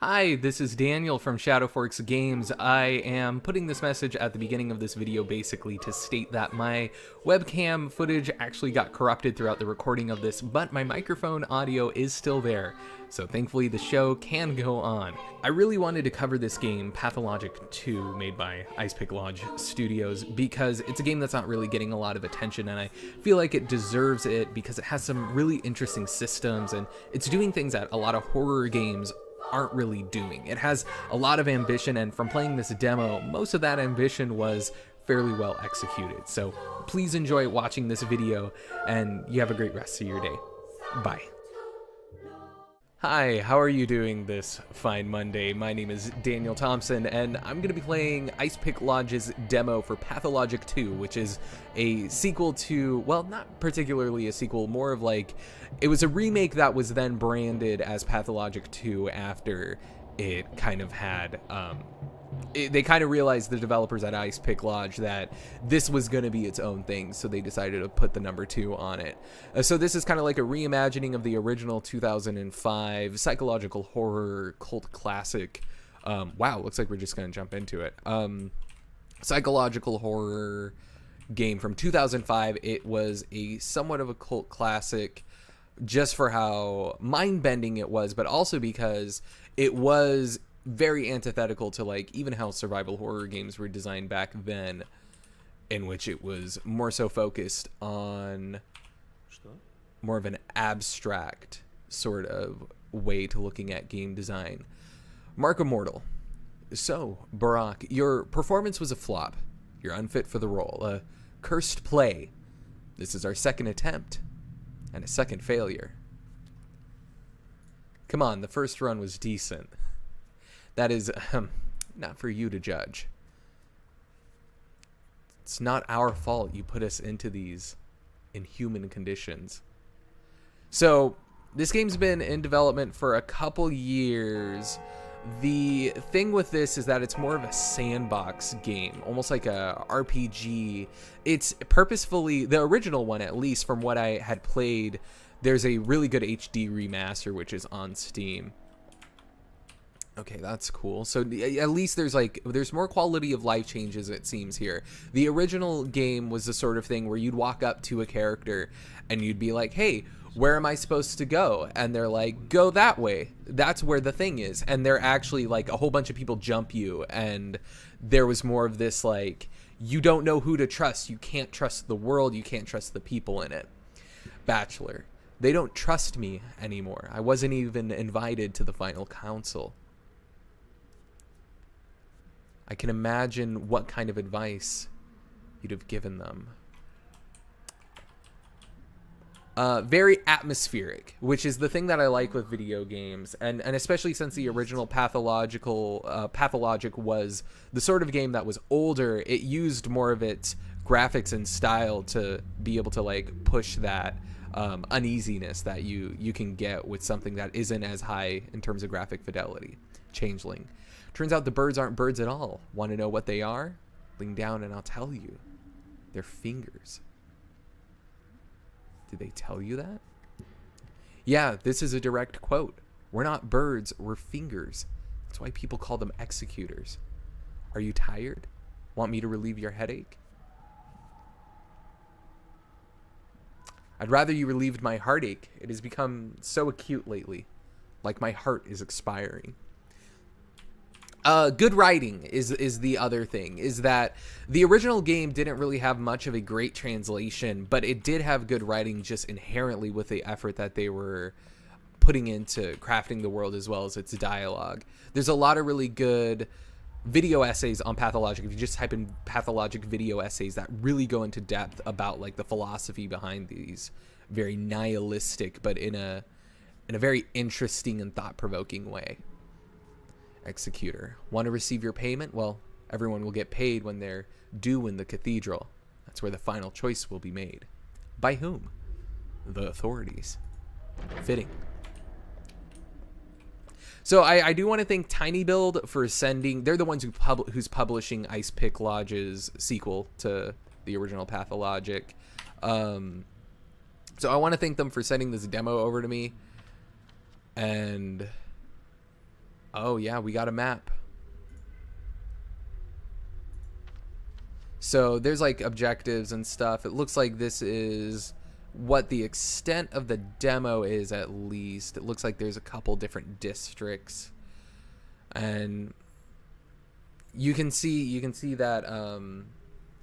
Hi, this is Daniel from Shadowforks Games. I am putting this message at the beginning of this video basically to state that my webcam footage actually got corrupted throughout the recording of this, but my microphone audio is still there, so thankfully the show can go on. I really wanted to cover this game, Pathologic 2, made by Ice Pick Lodge Studios, because it's a game that's not really getting a lot of attention, and I feel like it deserves it because it has some really interesting systems, and it's doing things that a lot of horror games aren't really doing. It has a lot of ambition, and from playing this demo, most of that ambition was fairly well executed. So please enjoy watching this video, and you have a great rest of your day. Bye. Hi, how are you doing this fine Monday? My name is Daniel Thompson, and I'm going to be playing Ice Pick Lodge's demo for Pathologic 2, which is a sequel to, well, not particularly a sequel, more of like, it was a remake that was then branded as Pathologic 2 after it kind of had, they kind of realized, the developers at Ice Pick Lodge, that this was going to be its own thing, so they decided to put the number 2 on it. So this is kind of like a reimagining of the original 2005 psychological horror cult classic. Wow, looks like we're just going to jump into it. Psychological horror game from 2005. It was a somewhat of a cult classic just for how mind-bending it was, but also because it was very antithetical to like even how survival horror games were designed back then, in which it was more so focused on more of an abstract sort of way to looking at game design. Mark Immortal. So, Barack, your performance was a flop. You're unfit for the role. A cursed play. This is our second attempt and a second failure. Come on, the first run was decent. That is not for you to judge. It's not our fault you put us into these inhuman conditions. So, this game's been in development for a couple years. The thing with this is that it's more of a sandbox game, almost like a RPG. It's purposefully, the original one at least, from what I had played, there's a really good HD remaster which is on Steam. Okay, that's cool. So at least there's more quality of life changes, it seems, here. The original game was the sort of thing where you'd walk up to a character and you'd be like, hey, where am I supposed to go? And they're like, go that way. That's where the thing is. And they're actually like, a whole bunch of people jump you. And there was more of this like, you don't know who to trust. You can't trust the world. You can't trust the people in it. Bachelor. They don't trust me anymore. I wasn't even invited to the final council. I can imagine what kind of advice you'd have given them. Very atmospheric, which is the thing that I like with video games, and especially since the original Pathologic was the sort of game that was older, it used more of its graphics and style to be able to like push that uneasiness that you can get with something that isn't as high in terms of graphic fidelity. Changeling. Turns out the birds aren't birds at all. Want to know what they are? Lean down and I'll tell you. They're fingers. Did they tell you that? Yeah, this is a direct quote. We're not birds, we're fingers. That's why people call them executors. Are you tired? Want me to relieve your headache? I'd rather you relieved my heartache. It has become so acute lately. Like my heart is expiring. Good writing is the other thing, is that the original game didn't really have much of a great translation, but it did have good writing just inherently with the effort that they were putting into crafting the world as well as its dialogue. There's a lot of really good video essays on Pathologic. If you just type in Pathologic video essays that really go into depth about like the philosophy behind these very nihilistic, but in a very interesting and thought-provoking way. Executor. Want to receive your payment? Well, everyone will get paid when they're due in the cathedral. That's where the final choice will be made. By whom? The authorities. Fitting. So I do want to thank TinyBuild for sending. They're the ones who's publishing Ice Pick Lodge's sequel to the original Pathologic. So I want to thank them for sending this demo over to me. And Oh yeah, we got a map. So there's like objectives and stuff. It looks like this is what the extent of the demo is, at least. It looks like there's a couple different districts, and you can see that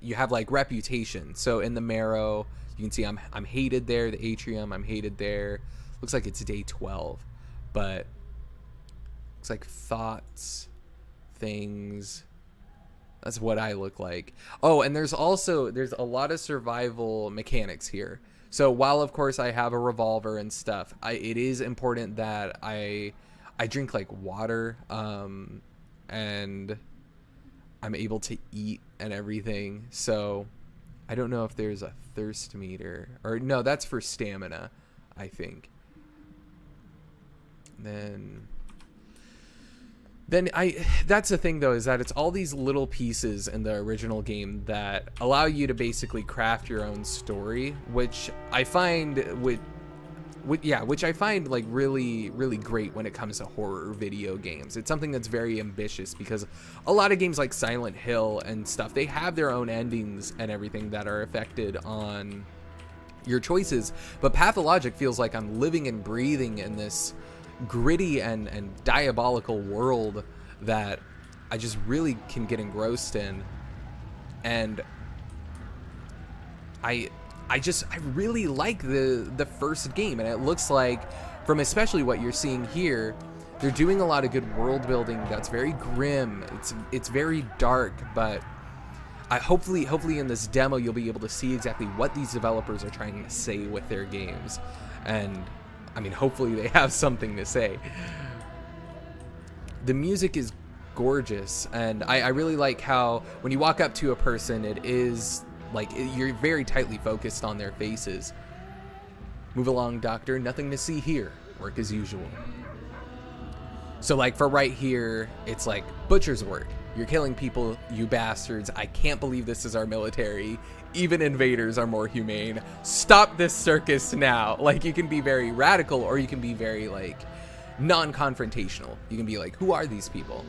you have like reputation. So in the Marrow, you can see I'm hated there. The Atrium, I'm hated there. Looks like it's day 12, but looks like thoughts, things. That's what I look like. Oh, and there's a lot of survival mechanics here. So while of course I have a revolver and stuff, it is important that I drink like water, and I'm able to eat and everything. So I don't know if there's a thirst meter, or no, that's for stamina, I think. Then that's the thing though, is that it's all these little pieces in the original game that allow you to basically craft your own story, which I find which I find like really, really great when it comes to horror video games. It's something that's very ambitious, because a lot of games like Silent Hill and stuff, they have their own endings and everything that are affected on your choices. But Pathologic feels like I'm living and breathing in this gritty and diabolical world that I just really can get engrossed in. And I really like the first game, and it looks like, from especially what you're seeing here, they're doing a lot of good world building that's very grim. It's very dark, but hopefully in this demo you'll be able to see exactly what these developers are trying to say with their games. And I mean, hopefully they have something to say. The music is gorgeous, and I really like how when you walk up to a person, it is like you're very tightly focused on their faces. Move along, doctor. Nothing to see here. Work as usual. So like for right here, it's like butcher's work. You're killing people, you bastards. I can't believe this is our military. Even invaders are more humane. Stop this circus now. Like, you can be very radical, or you can be very like non-confrontational. You can be like, who are these people?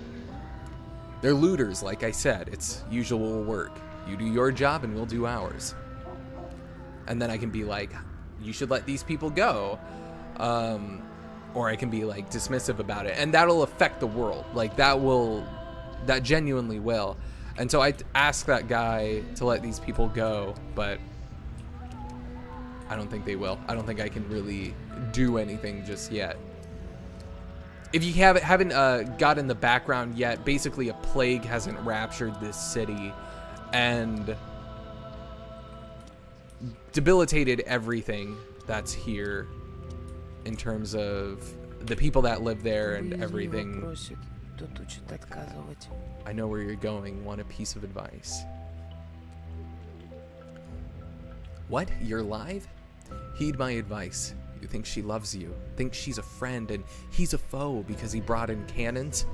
They're looters, like I said. It's usual work. You do your job and we'll do ours. And then I can be like, you should let these people go. Or I can be like dismissive about it, and that'll affect the world. Like that genuinely will. And so I asked that guy to let these people go, but I don't think they will. I don't think I can really do anything just yet. If you haven't got in the background yet, basically a plague hasn't raptured this city and debilitated everything that's here in terms of the people that live there and everything. I know where you're going. Want a piece of advice? What? You're live? Heed my advice. You think she loves you, think she's a friend, and he's a foe because he brought in cannons?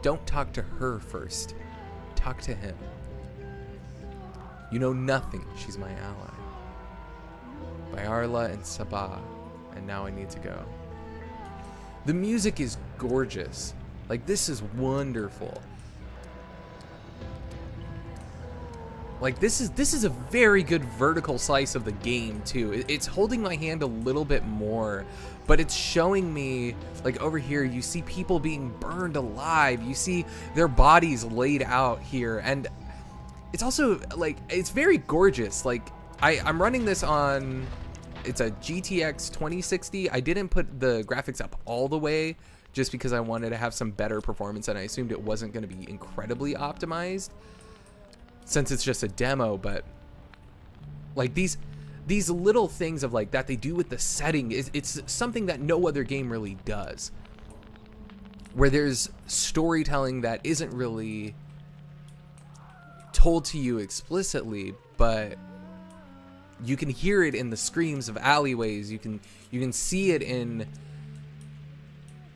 Don't talk to her first. Talk to him. You know nothing. She's my ally. By Arla and Sabah. And now I need to go. The music is gorgeous. Like, this is wonderful. Like, this is a very good vertical slice of the game too. It's holding my hand a little bit more, but it's showing me, like over here, you see people being burned alive. You see their bodies laid out here, and it's also like, it's very gorgeous. Like, I'm running this on, it's a GTX 2060. I didn't put the graphics up all the way just because I wanted to have some better performance, and I assumed it wasn't going to be incredibly optimized since it's just a demo. But like these little things of like that they do with the setting, it's something that no other game really does, where there's storytelling that isn't really told to you explicitly, but you can hear it in the screams of alleyways. You can see it in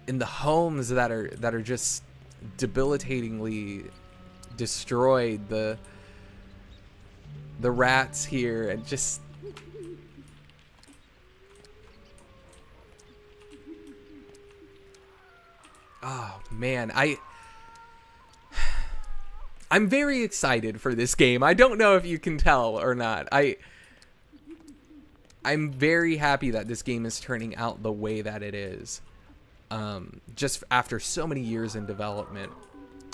the homes that are just debilitatingly destroyed, the rats here, and just Oh man, I'm very excited for this game. I don't know if you can tell or not. I'm very happy that this game is turning out the way that it is. Just after so many years in development.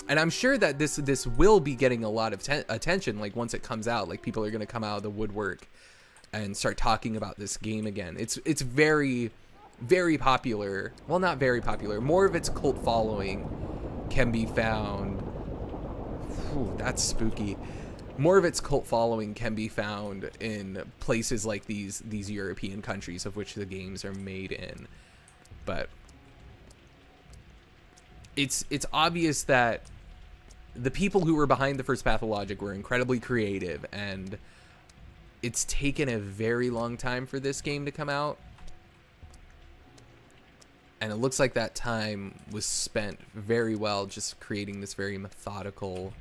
And I'm sure that this will be getting a lot of attention, like once it comes out. Like people are going to come out of the woodwork and start talking about this game again. It's very, very popular. Well, not very popular. More of its cult following can be found. Ooh, that's spooky. More of its cult following can be found in places like these European countries of which the games are made in. But it's obvious that the people who were behind the first Pathologic were incredibly creative, and it's taken a very long time for this game to come out. And it looks like that time was spent very well just creating this very methodically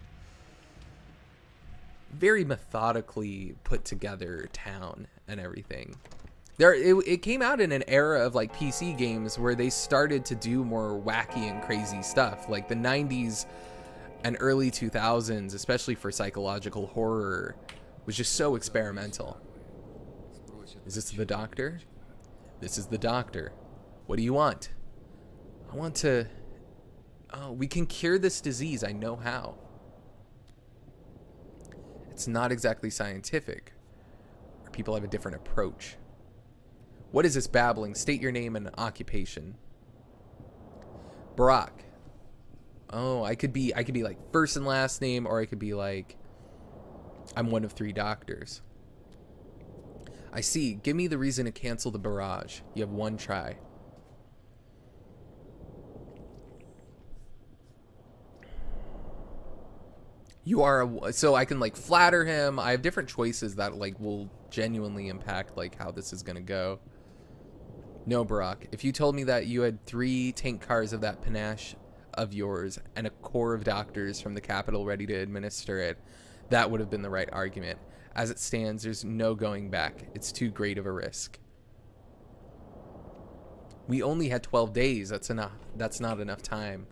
put together town and everything. It came out in an era of like PC games where they started to do more wacky and crazy stuff. Like the 90s and early 2000s, especially for psychological horror, was just so experimental. Is this the doctor? This is the doctor. What do you want? I want to... Oh, we can cure this disease. I know how. It's not exactly scientific. Or people have a different approach. What is this babbling? State your name and occupation. Barack. Oh, I could be like first and last name, or I could be like, I'm one of 3 doctors. I see. Give me the reason to cancel the barrage. You have 1 try. You are so I can like flatter him. I have different choices that like will genuinely impact like how this is gonna go. No, Barack. If you told me that you had 3 tank cars of that panache of yours and a corps of doctors from the capital ready to administer it, that would have been the right argument. As it stands, there's no going back. It's too great of a risk. We only had 12 days. That's enough. That's not enough time.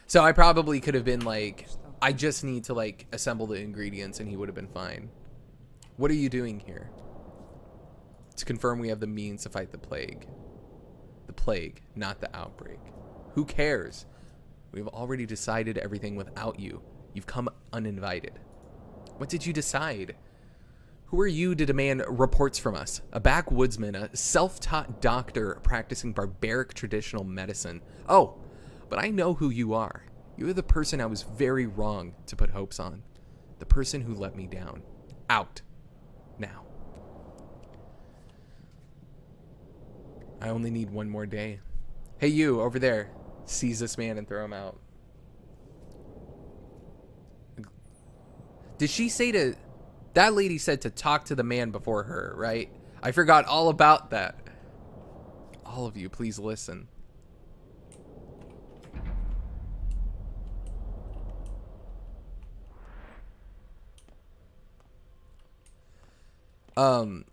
So I probably could have been like, I just need to like assemble the ingredients, and he would have been fine. What are you doing here? To confirm we have the means to fight the plague. The plague, not the outbreak. Who cares? We've already decided everything without you. You've come uninvited. What did you decide? Who are you to demand reports from us? A backwoodsman, a self-taught doctor practicing barbaric traditional medicine. Oh, but I know who you are. You are the person I was very wrong to put hopes on. The person who let me down. Out. Now. I only need 1 more day. Hey, you, over there. Seize this man and throw him out. Did she say to... That lady said to talk to the man before her, right? I forgot all about that. All of you, please listen.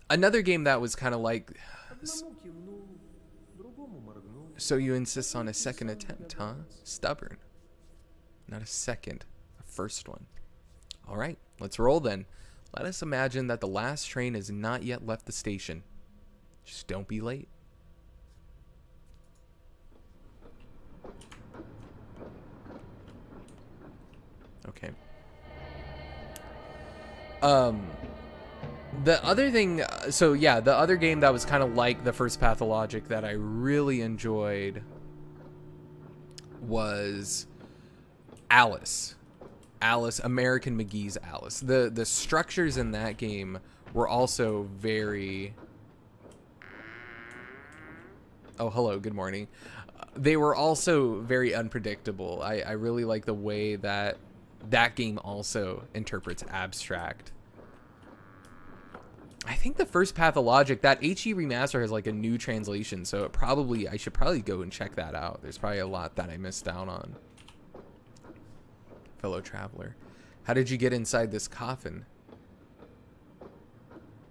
Another game that was kind of like... So you insist on a second attempt, huh? Stubborn. Not a second, a first one. All right, let's roll then. Let us imagine that the last train has not yet left the station. Just don't be late. Okay. The other thing, so yeah, the other game that was kind of like the first Pathologic that I really enjoyed was Alice. Alice, American McGee's Alice. The structures in that game were also very... Oh, hello, good morning. They were also very unpredictable. I really like the way that that game also interprets abstract. I think the first Pathologic, that HE remaster has like a new translation, so I should probably go and check that out. There's probably a lot that I missed out on. Fellow traveler, how did you get inside this coffin?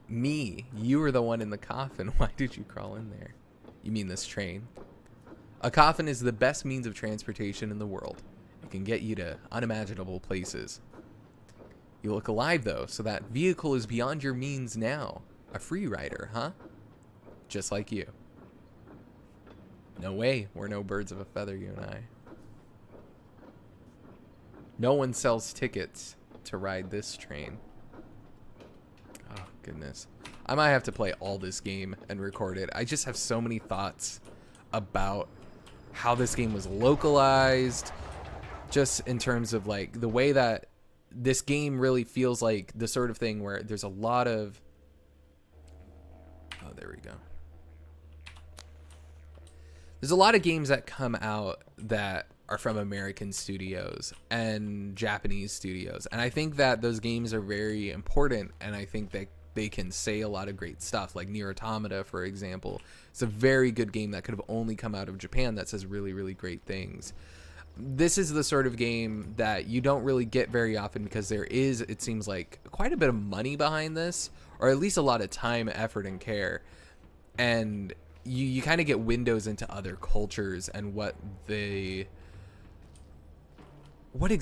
Me, you were the one in the coffin. Why did you crawl in there? You mean this train? A coffin is the best means of transportation in the world. It can get you to unimaginable places. You look alive, though, so that vehicle is beyond your means now. A free rider, huh? Just like you. No way, we're no birds of a feather, you and I. No one sells tickets to ride this train. Oh, goodness. I might have to play all this game and record it. I just have so many thoughts about how this game was localized, just in terms of like the way that this game really feels like the sort of thing where there's a lot of... Oh, there we go. There's a lot of games that come out that are from American studios and Japanese studios. And I think that those games are very important, and I think that they can say a lot of great stuff. Like Nier Automata, for example. It's a very good game that could have only come out of Japan that says really, really great things. This is the sort of game that you don't really get very often because there is, it seems like, quite a bit of money behind this, or at least a lot of time, effort, and care. And you kind of get windows into other cultures and what they...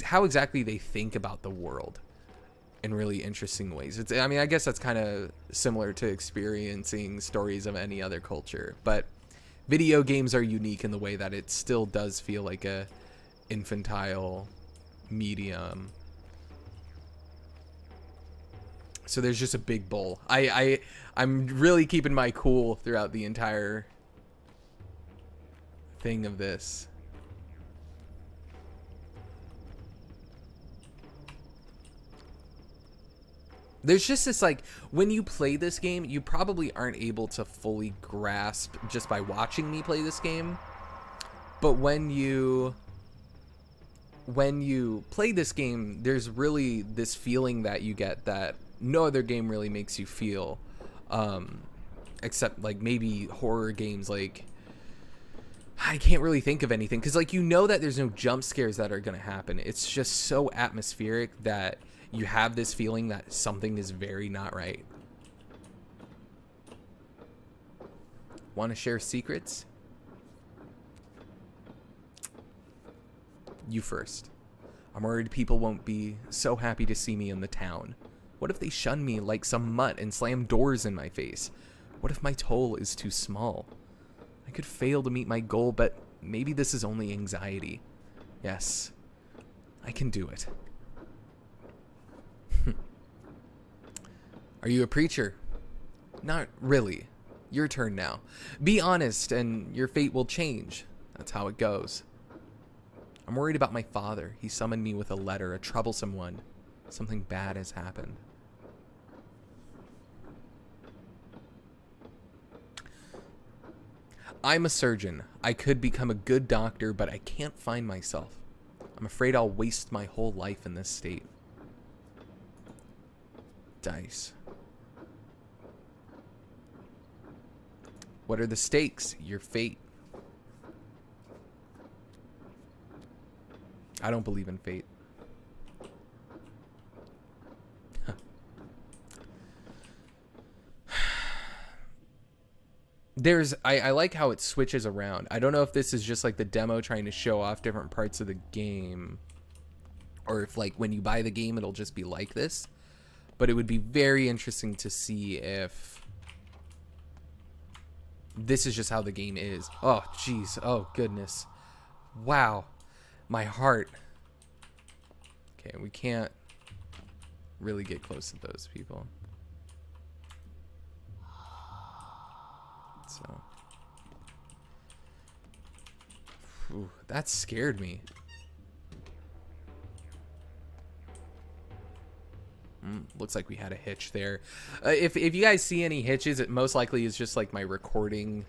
how exactly they think about the world in really interesting ways. I mean, I guess that's kind of similar to experiencing stories of any other culture, but video games are unique in the way that it still does feel like a infantile medium. So there's just a big bowl. I'm really keeping my cool throughout the entire thing of this. There's just this, like, when you play this game, you probably aren't able to fully grasp just by watching me play this game. But when you play this game, there's really this feeling that you get that no other game really makes you feel, except like maybe horror games. Like, I can't really think of anything, because like, you know that there's no jump scares that are gonna happen. It's just so atmospheric that you have this feeling that something is very not right. Want to share secrets? You first. I'm worried people won't be so happy to see me in the town. What if they shun me like some mutt and slam doors in my face? What if my toll is too small? I could fail to meet my goal, but maybe this is only anxiety. Yes, I can do it. Are you a preacher? Not really. Your turn now. Be honest and your fate will change. That's how it goes. I'm worried about my father. He summoned me with a letter, a troublesome one. Something bad has happened. I'm a surgeon. I could become a good doctor, but I can't find myself. I'm afraid I'll waste my whole life in this state. Dice. What are the stakes? Your fate. I don't believe in fate. I like how it switches around. I don't know if this is just like the demo trying to show off different parts of the game, or if like when you buy the game it'll just be like this. But it would be very interesting to see if this is just how the game is. Oh, jeez. Oh, goodness. Wow. My heart. Okay, we can't really get close to those people. So. Ooh, that scared me. Looks like we had a hitch there. If you guys see any hitches, it most likely is just like my recording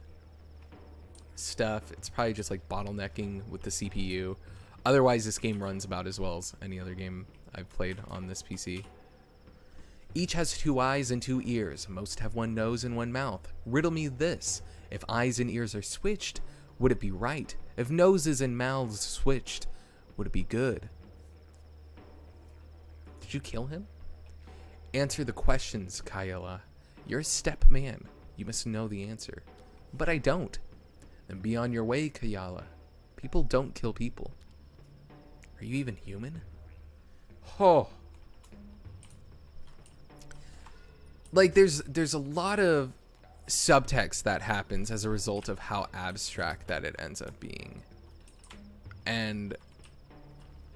stuff. It's probably just like bottlenecking with the CPU. Otherwise, this game runs about as well as any other game I've played on this PC. Each has 2 eyes and 2 ears. Most have 1 nose and 1 mouth. Riddle me this. If eyes and ears are switched, would it be right? If noses and mouths switched, would it be good? Did you kill him? Answer the questions, Kayala. You're a step man. You must know the answer. But I don't. Then be on your way, Kayala. People don't kill people. Are you even human? Oh. Like, there's a lot of subtext that happens as a result of how abstract that it ends up being. And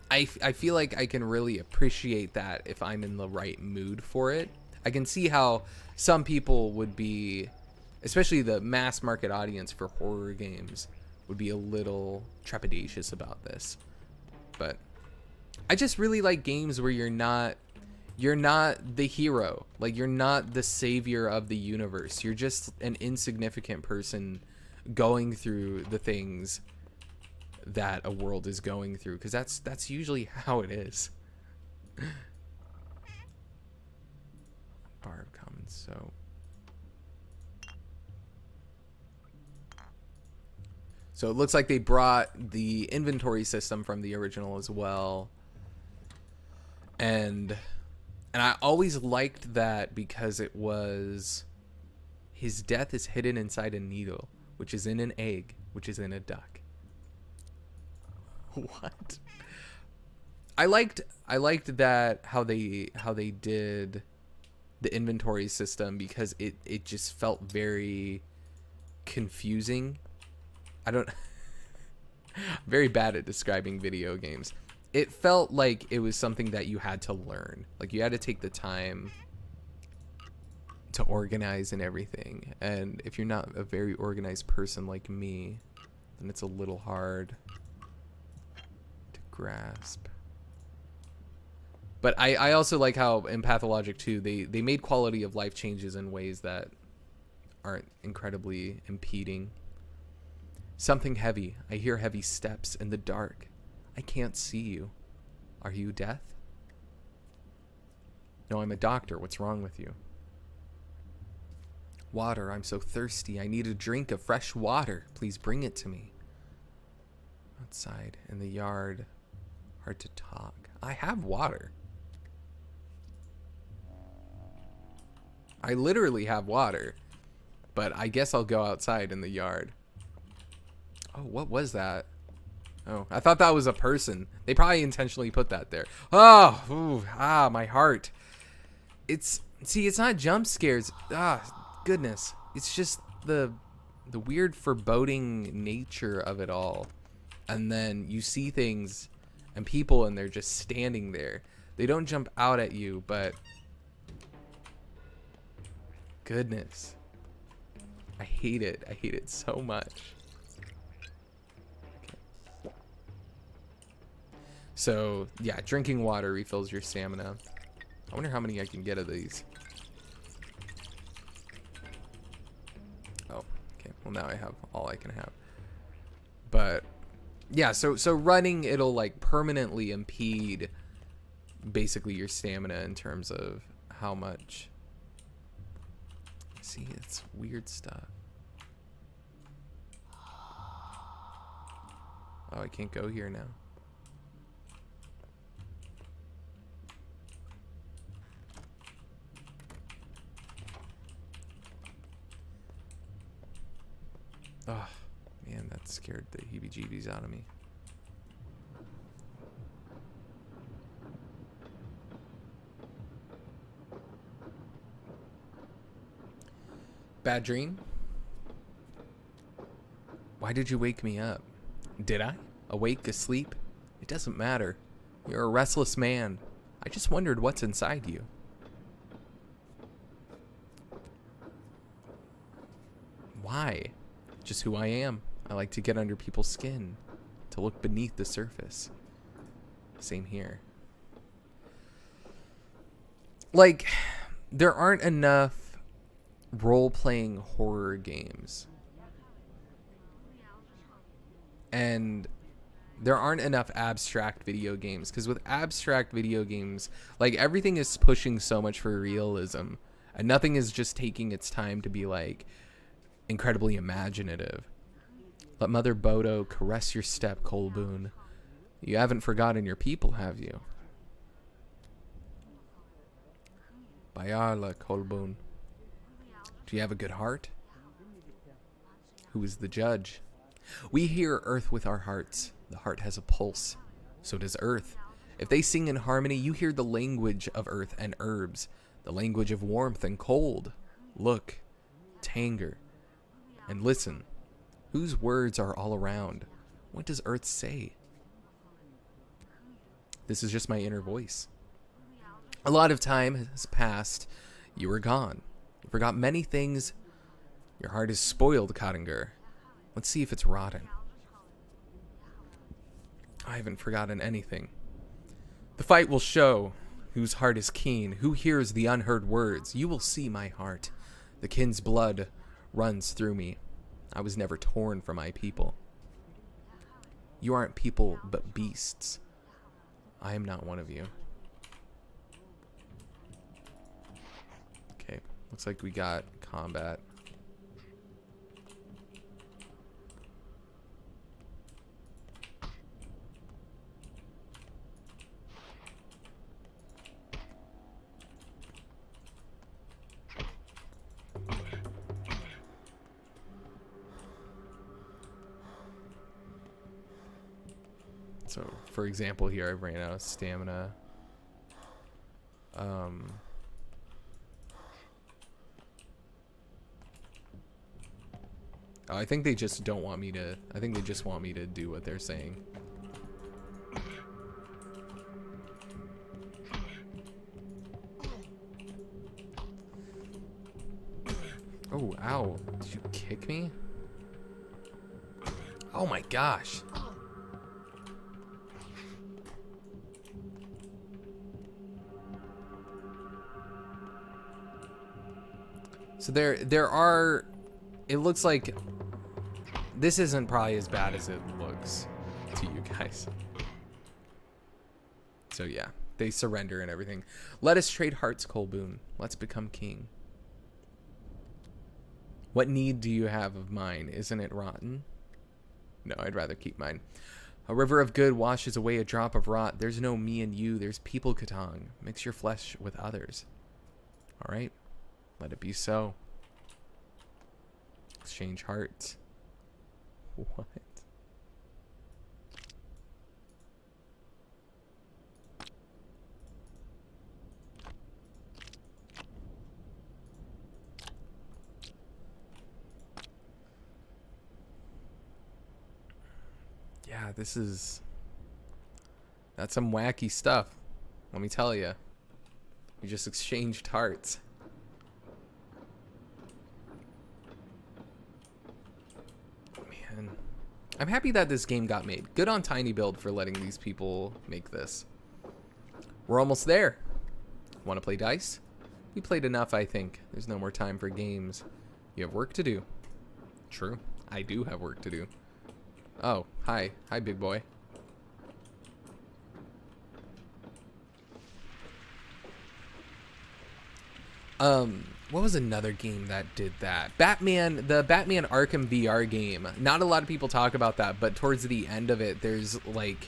I feel like I can really appreciate that if I'm in the right mood for it. I can see how some people would be, especially the mass market audience for horror games, would be a little trepidatious about this. But I just really like games where you're not the hero. Like, you're not the savior of the universe. You're just an insignificant person going through the things that a world is going through, because that's usually how it is. Bar of common soap. So it looks like they brought the inventory system from the original as well. And I always liked that because it was, his death is hidden inside a needle, which is in an egg, which is in a duck. What? I liked that how they did the inventory system, because it just felt very confusing. I don't very bad at describing video games. It felt like it was something that you had to learn. Like, you had to take the time to organize and everything. And if you're not a very organized person like me, then it's a little hard to grasp. But I also like how in Pathologic 2, they made quality of life changes in ways that aren't incredibly impeding. Something heavy. I hear heavy steps in the dark. I can't see you. Are you death? No, I'm a doctor. What's wrong with you? Water. I'm so thirsty. I need a drink of fresh water. Please bring it to me. Outside in the yard. Hard to talk. I have water. I literally have water. But I guess I'll go outside in the yard. Oh, what was that? Oh, I thought that was a person. They probably intentionally put that there. Oh, ooh, my heart. It's not jump scares. Goodness. It's just the weird foreboding nature of it all. And then you see things and people, and they're just standing there. They don't jump out at you, but goodness. I hate it. I hate it so much. So, yeah, drinking water refills your stamina. I wonder how many I can get of these. Oh, okay. Well, now I have all I can have. But, yeah, so running, it'll, like, permanently impede, basically, your stamina in terms of how much. See, it's weird stuff. Oh, I can't go here now. Oh, man, that scared the heebie-jeebies out of me. Bad dream? Why did you wake me up? Did I? Awake, asleep? It doesn't matter. You're a restless man. I just wondered what's inside you. Why? Just who I am. I like to get under people's skin, to look beneath the surface. Same here. Like, there aren't enough role-playing horror games. And there aren't enough abstract video games, because with abstract video games, like, everything is pushing so much for realism, and nothing is just taking its time to be, like, incredibly imaginative. Let Mother Bodo caress your step, Colboon. You haven't forgotten your people, have you? Bayarla, Colboon. Do you have a good heart? Who is the judge? We hear earth with our hearts. The heart has a pulse. So does earth. If they sing in harmony, you hear the language of earth and herbs, the language of warmth and cold. Look, tanger, and listen. Whose words are all around? What does earth say? This is just my inner voice. A lot of time has passed. You were gone. You forgot many things. Your heart is spoiled, Kottinger. Let's see if it's rotten. I haven't forgotten anything. The fight will show whose heart is keen, who hears the unheard words. You will see my heart. The kin's blood runs through me. I was never torn from my people. You aren't people, but beasts. I am not one of you. Okay, looks like we got combat. So, for example, here I've ran out of stamina. Oh, I think they just don't want me to. I think they just want me to do what they're saying. Oh, ow. Did you kick me? Oh my gosh. So there are, it looks like this isn't probably as bad as it looks to you guys. So yeah, they surrender and everything. Let us trade hearts, Colboon. Let's become king. What need do you have of mine? Isn't it rotten? No, I'd rather keep mine. A river of good washes away a drop of rot. There's no me and you. There's people, Katong. Mix your flesh with others. All right. Let it be so. Exchange hearts. What? Yeah, that's some wacky stuff. Let me tell you. We just exchanged hearts. Man, I'm happy that this game got made. Good on Tiny Build for letting these people make this. We're almost there. Want to play dice? We played enough, I think. There's no more time for games. You have work to do. True. I do have work to do. Oh, hi. Hi, big boy. What was another game that did that? The Batman Arkham VR game. Not a lot of people talk about that, but towards the end of it, there's like...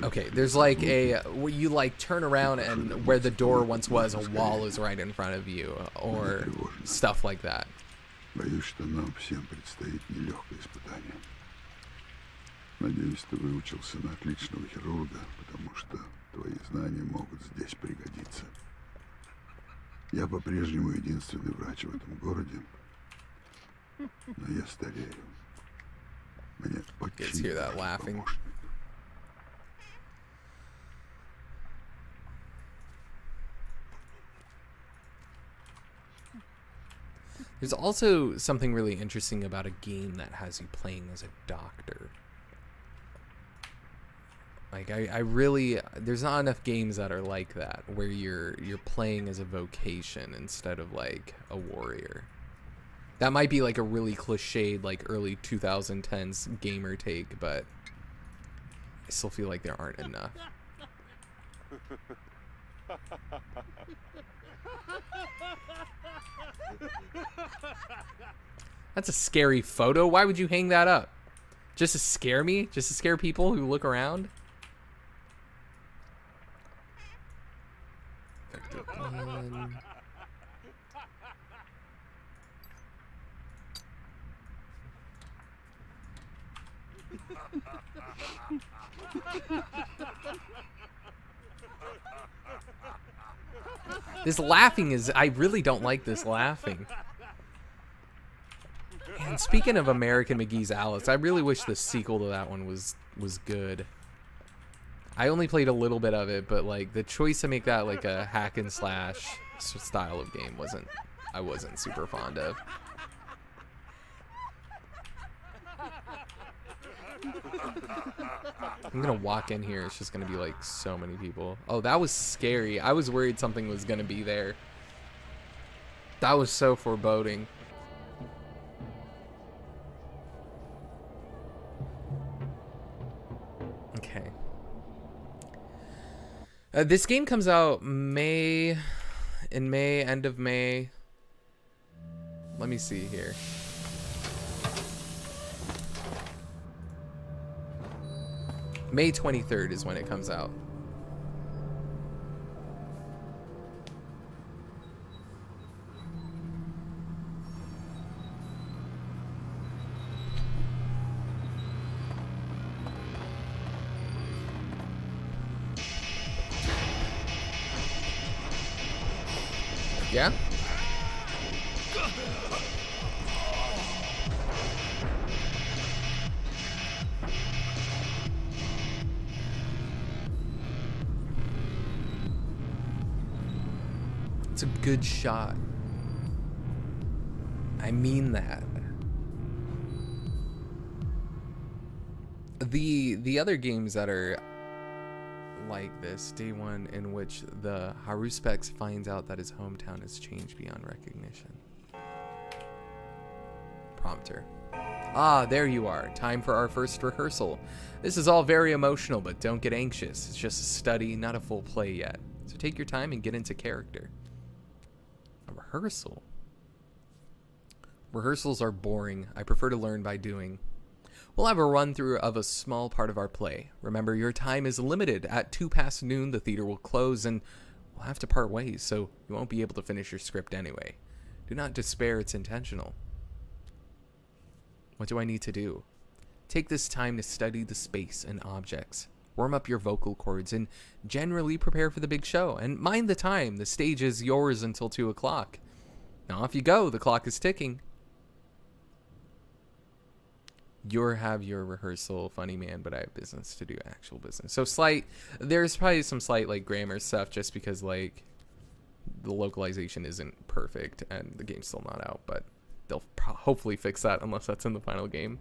Okay, there's like where you like turn around and where the door once was, a wall is right in front of you, or stuff like that. Боюсь, что нам всем предстоит нелегкое испытание. Надеюсь, ты выучился на отличного хирурга, потому что твои знания могут здесь пригодиться. Я по-прежнему единственный врач в этом городе, но я старею. Мне очень помощник. There's also something really interesting about a game that has you playing as a doctor. Like I really, there's not enough games that are like that, where you're playing as a vocation instead of like a warrior. That might be like a really cliched like early 2010s gamer take, but I still feel like there aren't enough. That's a scary photo. Why would you hang that up? Just to scare me? Just to scare people who look around? This laughing is... I really don't like this laughing. And speaking of American McGee's Alice, I really wish the sequel to that one was good. I only played a little bit of it, but like the choice to make that like a hack and slash style of game I wasn't super fond of. I'm gonna walk in here. It's just gonna be like so many people. Oh, that was scary. I was worried something was gonna be there. That was so foreboding. Okay. This game comes out in May, end of May. Let me see here. May 23rd is when it comes out. Yeah? It's a good shot. I mean that. The other games that are like this, day one in which the Haruspex finds out that his hometown has changed beyond recognition. Prompter. Ah, there you are. Time for our first rehearsal. This is all very emotional, but don't get anxious. It's just a study, not a full play yet. So take your time and get into character. A rehearsal? Rehearsals are boring. I prefer to learn by doing. We'll have a run-through of a small part of our play. Remember, your time is limited. At 2 past noon, the theater will close, and we'll have to part ways, so you won't be able to finish your script anyway. Do not despair, it's intentional. What do I need to do? Take this time to study the space and objects. Warm up your vocal cords, and generally prepare for the big show. And mind the time. The stage is yours until 2 o'clock. Now off you go. The clock is ticking. You have your rehearsal, funny man, but I have business to do, actual business. So there's probably some slight like grammar stuff just because like the localization isn't perfect and the game's still not out, but they'll hopefully fix that unless that's in the final game.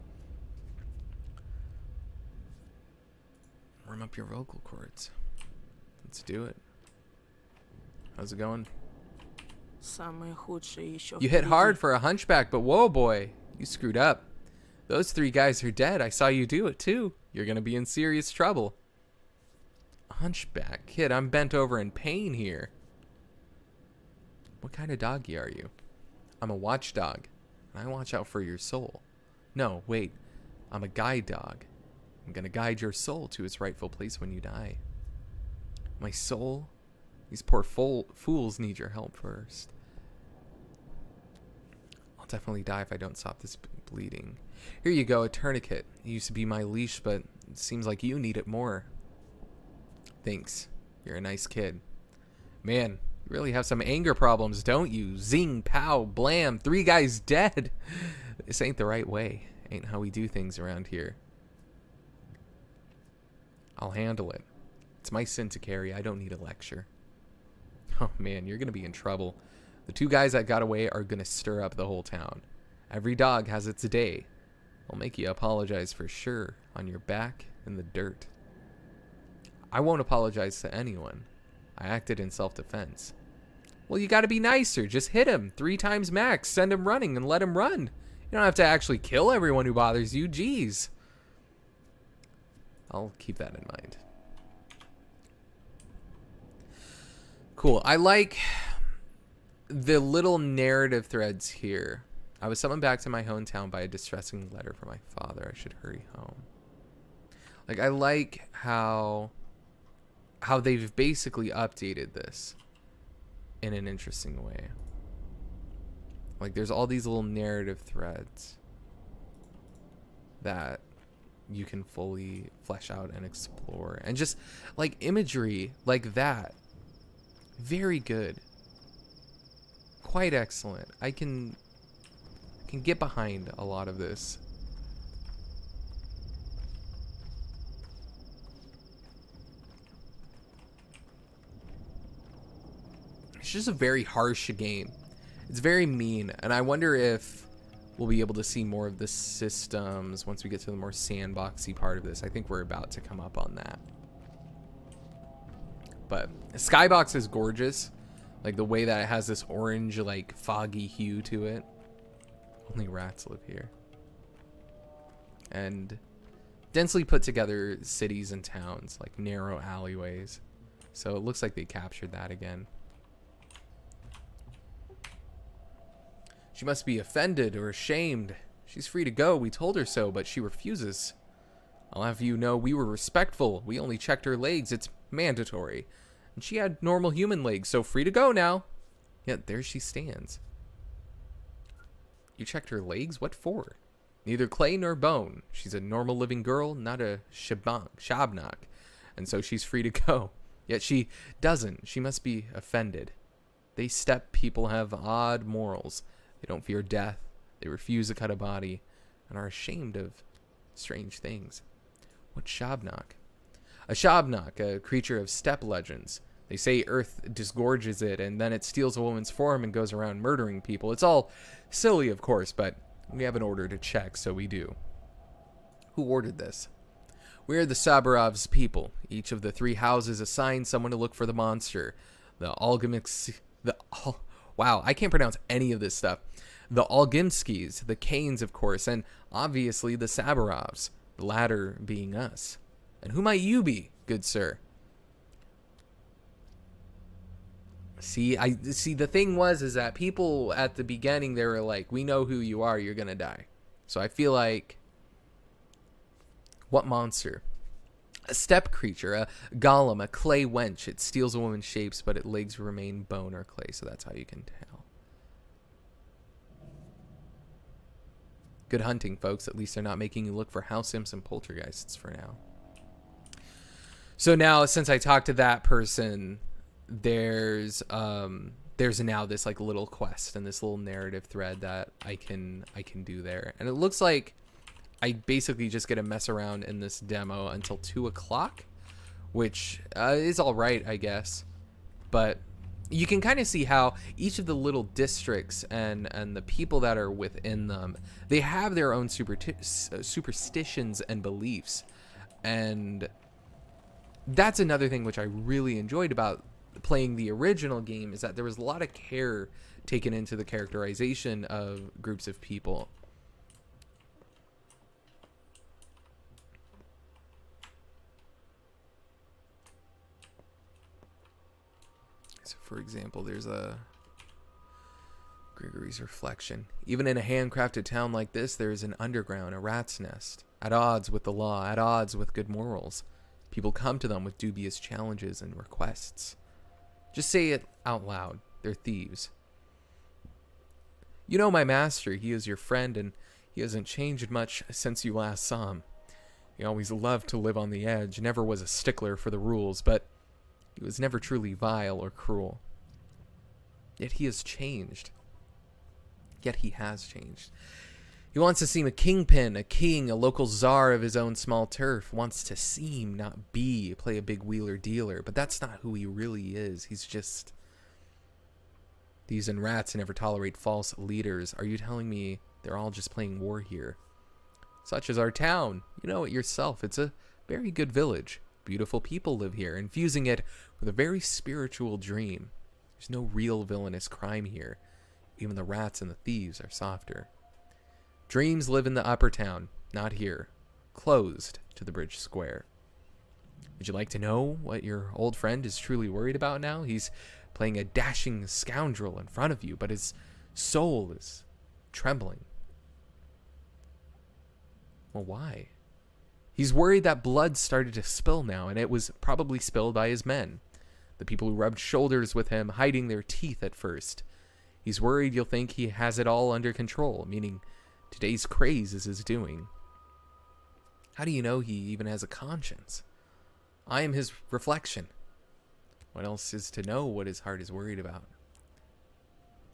Warm up your vocal cords. Let's do it. How's it going? You hit hard for a hunchback, but whoa boy, you screwed up. Those 3 guys are dead. I saw you do it too. You're gonna be in serious trouble. Hunchback? Kid, I'm bent over in pain here. What kind of doggy are you? I'm a watchdog, and I watch out for your soul. No, wait. I'm a guide dog. I'm gonna guide your soul to its rightful place when you die. My soul? These poor fools need your help first. I'll definitely die if I don't stop this bleeding. Here you go, a tourniquet. It used to be my leash, but it seems like you need it more. Thanks. You're a nice kid. Man, you really have some anger problems, don't you? Zing, pow, blam, 3 guys dead. This ain't the right way. Ain't how we do things around here. I'll handle it. It's my sin to carry. I don't need a lecture. Oh man, you're gonna be in trouble. The 2 guys that got away are gonna stir up the whole town. Every dog has its day. I'll make you apologize for sure, on your back in the dirt. I won't apologize to anyone. I acted in self-defense. Well, you gotta be nicer. Just hit him 3 times max. Send him running and let him run. You don't have to actually kill everyone who bothers you. Jeez. I'll keep that in mind. Cool. I like the little narrative threads here. I was summoned back to my hometown by a distressing letter from my father. I should hurry home. Like, I like how they've basically updated this in an interesting way. Like, there's all these little narrative threads that you can fully flesh out and explore. And just like imagery like that, very good, quite excellent. I can get behind a lot of this. It's just a very harsh game. It's very mean, and I wonder if we'll be able to see more of the systems once we get to the more sandboxy part of this. I think we're about to come up on that. But Skybox is gorgeous. Like the way that it has this orange, like foggy hue to it. Only rats live here. And densely put together cities and towns, like narrow alleyways. So it looks like they captured that again. She must be offended or ashamed. She's free to go. We told her so, but she refuses. I'll have you know we were respectful. We only checked her legs. It's mandatory. And she had normal human legs, so free to go now. Yet there she stands. You checked her legs? What for? Neither clay nor bone. She's a normal living girl, not a shabnak. And so she's free to go. Yet she doesn't. She must be offended. They steppe people have odd morals. They don't fear death. They refuse to cut a body and are ashamed of strange things. What's Shabnak? A Shabnak, a creature of steppe legends. They say Earth disgorges it and then it steals a woman's form and goes around murdering people. It's all silly, of course, but we have an order to check, so we do. Who ordered this? We are the Sabarov's people. Each of the 3 houses assigned someone to look for the monster. Wow, I can't pronounce any of this stuff. The Olgimskis, the Kanes, of course, and obviously the Sabarovs, the latter being us. And who might you be, good sir? See, the thing is that people at the beginning, they were like, we know who you are, you're gonna die. So I feel like, what monster? A steppe creature, a golem, a clay wench. It steals a woman's shapes, but its legs remain bone or clay, so that's how you can tell. Good hunting, folks. At least they're not making you look for house imps and poltergeists for now. So now, since I talked to that person, there's now this like little quest and this little narrative thread that I can do there, and it looks like I basically just get to mess around in this demo until 2 o'clock, which is all right, I guess. But you can kind of see how each of the little districts and the people that are within them, they have their own superstitions and beliefs. And that's another thing which I really enjoyed about playing the original game, is that there was a lot of care taken into the characterization of groups of people. So, for example, there's a Gregory's reflection. Even in a handcrafted town like this, there is an underground, a rat's nest, at odds with the law, at odds with good morals. People come to them with dubious challenges and requests. Just say it out loud. They're thieves. You know my master. He is your friend, and he hasn't changed much since you last saw him. He always loved to live on the edge, never was a stickler for the rules, but he was never truly vile or cruel. Yet he has changed. Yet he has changed. He wants to seem a kingpin, a king, a local czar of his own small turf. Wants to seem, not be, play a big wheeler dealer. But that's not who he really is. He's just... Thieves and rats never tolerate false leaders. Are you telling me they're all just playing war here? Such is our town. You know it yourself. It's a very good village. Beautiful people live here, infusing it with a very spiritual dream. There's no real villainous crime here. Even the rats and the thieves are softer. Dreams live in the upper town, not here. Closed to the bridge square. Would you like to know what your old friend is truly worried about now? He's playing a dashing scoundrel in front of you, but his soul is trembling. Well, why? He's worried that blood started to spill now, and it was probably spilled by his men. The people who rubbed shoulders with him, hiding their teeth at first. He's worried you'll think he has it all under control, meaning today's craze is his doing. How do you know he even has a conscience? I am his reflection. What else is to know what his heart is worried about?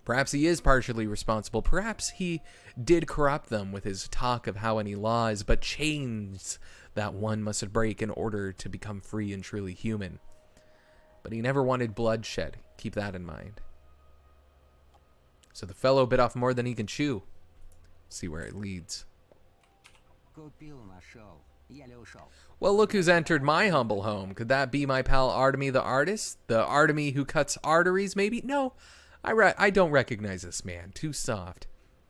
Perhaps he is partially responsible. Perhaps he did corrupt them with his talk of how any laws, but chains that one must break in order to become free and truly human. But he never wanted bloodshed. Keep that in mind. So the fellow bit off more than he can chew. See where it leads. Well, look who's entered my humble home. Could that be my pal Artemy the artist? The Artemy who cuts arteries, maybe? No, I don't recognize this man. Too soft.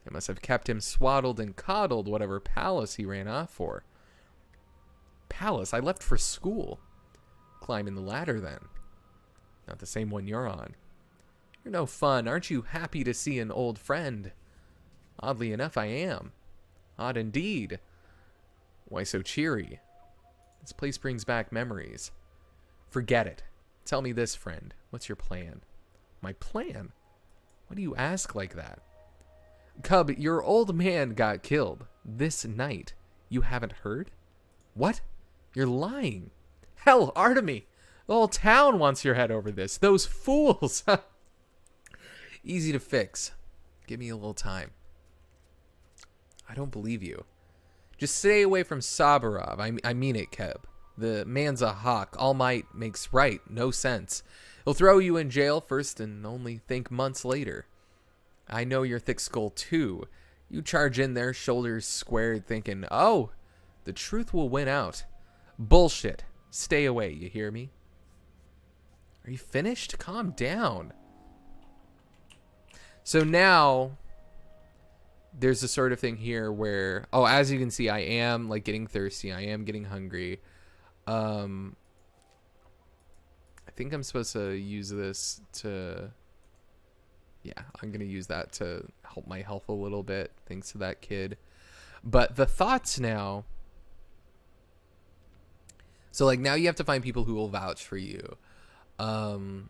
I must have kept him swaddled and coddled, whatever palace he ran off for. Palace? I left for school. Climbing the ladder, then. Not the same one you're on. You're no fun. Aren't you happy to see an old friend? Oddly enough, I am. Odd indeed. Why so cheery? This place brings back memories. Forget it. Tell me this, friend. What's your plan? My plan? Why do you ask like that? Cub, your old man got killed this night. You haven't heard? What? You're lying. Hell, Artemy! The whole town wants your head over this. Those fools! Easy to fix. Give me a little time. I don't believe you. Just stay away from Saburov. I mean it, Keb. The man's a hawk. All might makes right. No sense. He'll throw you in jail first and only think months later. I know your thick skull too. You charge in there, shoulders squared, thinking, oh, the truth will win out. Bullshit. Stay away, you hear me? Are you finished? Calm down. So now there's a sort of thing here where, oh, as you can see, I am like getting thirsty. I am getting hungry. I think I'm supposed to use this to, yeah, I'm going to use that to help my health a little bit, thanks to that kid. But the thoughts now, so like now you have to find people who will vouch for you. And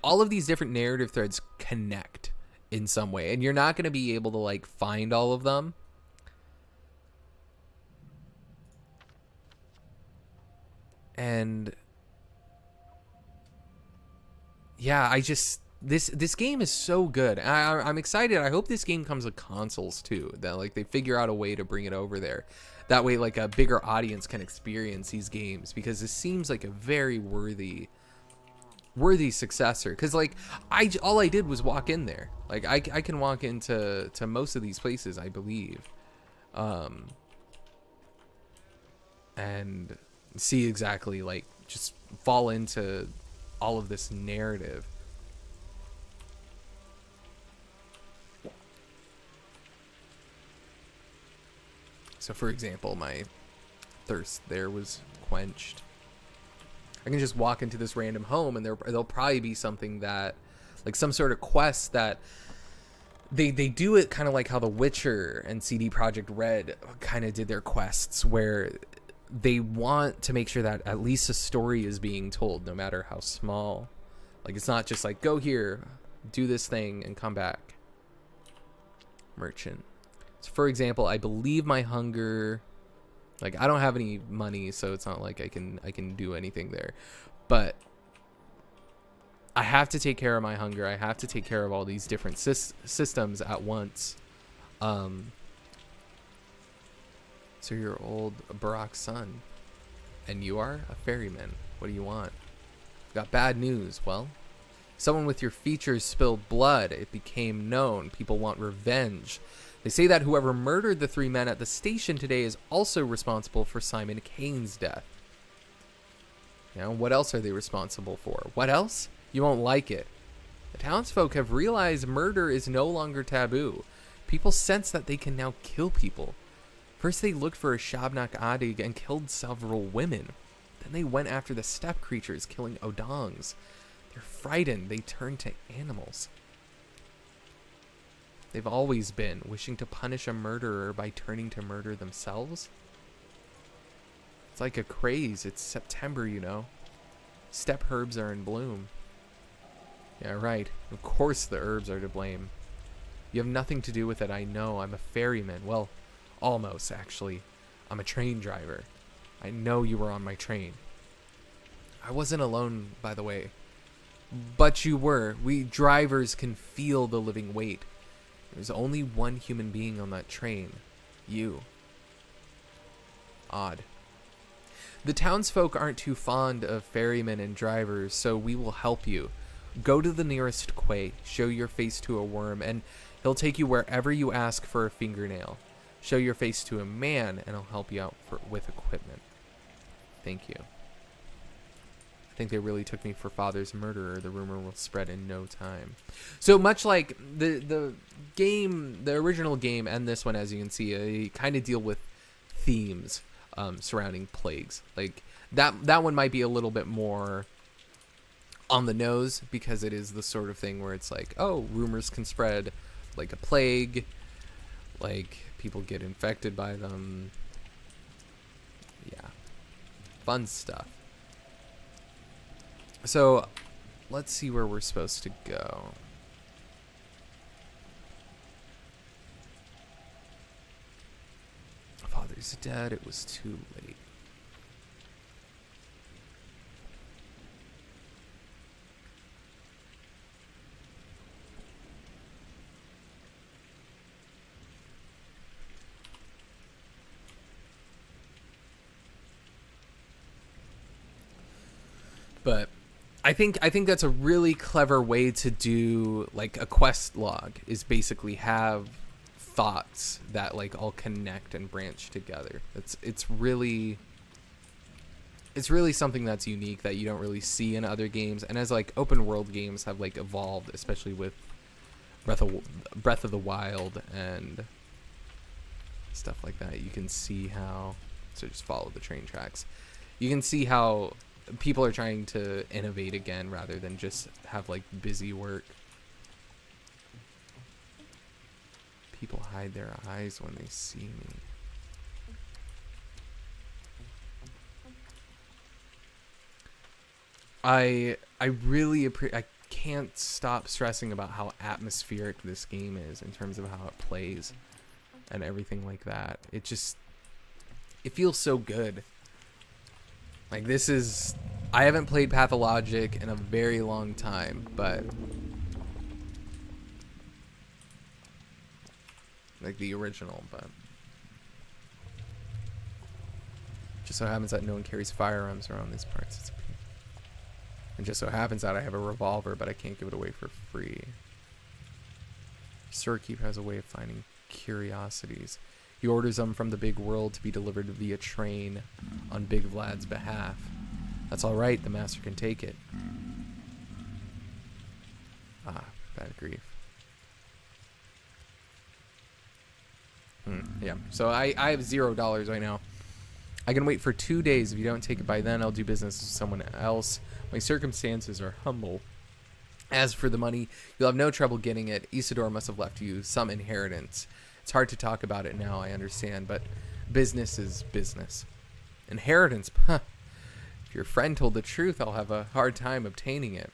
all of these different narrative threads connect in some way, and you're not going to be able to like find all of them. And yeah, I just this game is so good. I'm excited. I hope this game comes with consoles too. That like they figure out a way to bring it over there. That way, like a bigger audience can experience these games, because this seems like a very worthy successor. Because like all I did was walk in there. Like I can walk into most of these places, I believe, and see exactly, like, just fall into all of this narrative. So for example, my thirst there was quenched. I can just walk into this random home, and there'll probably be something that, like some sort of quest that they do it kind of like how The Witcher and CD Projekt Red kind of did their quests, where they want to make sure that at least a story is being told, no matter how small. Like, it's not just like, go here, do this thing, and come back. Merchant. So for example, I believe my hunger, like I don't have any money, so it's not like I can do anything there, but I have to take care of my hunger. I have to take care of all these different systems at once. So you're old Barak's son, and you are a ferryman. What do you want? Got bad news. Well, someone with your features spilled blood. It became known. People want revenge. They say that whoever murdered the 3 men at the station today is also responsible for Simon Kane's death. You know, what else are they responsible for? What else? You won't like it. The townsfolk have realized murder is no longer taboo. People sense that they can now kill people. First they looked for a Shabnak Adig and killed several women. Then they went after the steppe creatures, killing Odangs. They're frightened. They turn to animals. They've always been wishing to punish a murderer by turning to murder themselves. It's like a craze. It's September, you know. Steppe herbs are in bloom. Yeah, right. Of course the herbs are to blame. You have nothing to do with it, I know. I'm a ferryman. Well, Almost, actually. I'm a train driver. I know you were on my train. I wasn't alone, by the way. But you were. We drivers can feel the living weight. There's only one human being on that train. You. Odd. The townsfolk aren't too fond of ferrymen and drivers, so we will help you. Go to the nearest quay, show your face to a worm, and he'll take you wherever you ask for a fingernail. Show your face to a man, and he'll help you out with equipment. Thank you. I think they really took me for father's murderer. The rumor will spread in no time. So much like the game, the original game, and this one, as you can see, they kind of deal with themes surrounding plagues. Like that one might be a little bit more on the nose because it is the sort of thing where it's like, oh, rumors can spread like a plague, like people get infected by them. Yeah, fun stuff. So, let's see where we're supposed to go. Father's dead. It was too late. But I think that's a really clever way to do like a quest log, is basically have thoughts that like all connect and branch together. It's really something that's unique that you don't really see in other games, and as like open world games have like evolved, especially with Breath of the Wild and stuff like that. You can see how, so just follow the train tracks. You can see how people are trying to innovate again rather than just have like busy work. People hide their eyes when they see me. I really I can't stop stressing about how atmospheric this game is in terms of how it plays and everything like that. It feels so good. Like this is, I haven't played Pathologic in a very long time, but like the original, but just so happens that no one carries firearms around these parts. And just so happens that I have a revolver, but I can't give it away for free. Sirkeep has a way of finding curiosities. He orders them from the big world to be delivered via train on Big Vlad's behalf. That's all right, the master can take it. Ah, bad grief. Yeah, so I have $0 right now. I can wait for 2 days. If you don't take it by then, I'll do business with someone else. My circumstances are humble. As for the money, you'll have no trouble getting it. Isidore must have left you some inheritance. It's hard to talk about it now, I understand, but business is business. Inheritance? Huh. If your friend told the truth, I'll have a hard time obtaining it.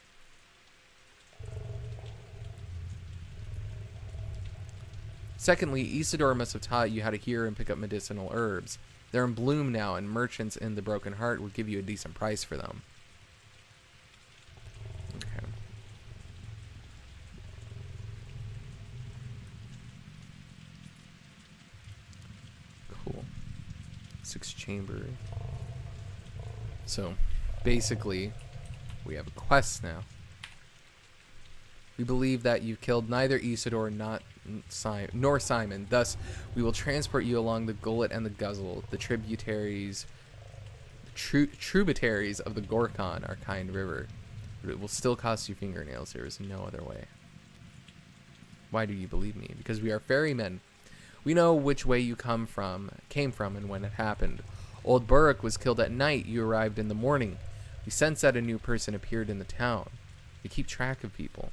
Secondly, Isidore must have taught you how to hear and pick up medicinal herbs. They're in bloom now, and merchants in the Broken Heart will give you a decent price for them. Okay. Cool. 6 chamber. So, basically, we have a quest now. We believe that you've killed neither Isidore nor Simon. Thus, we will transport you along the Gullet and the Guzzle, the tributaries of the Gorkon, our kind river. But it will still cost you fingernails. There is no other way. Why do you believe me? Because we are ferrymen. We know which way you came from, and when it happened. Old Burrick was killed at night. You arrived in the morning. We sense that a new person appeared in the town. We keep track of people.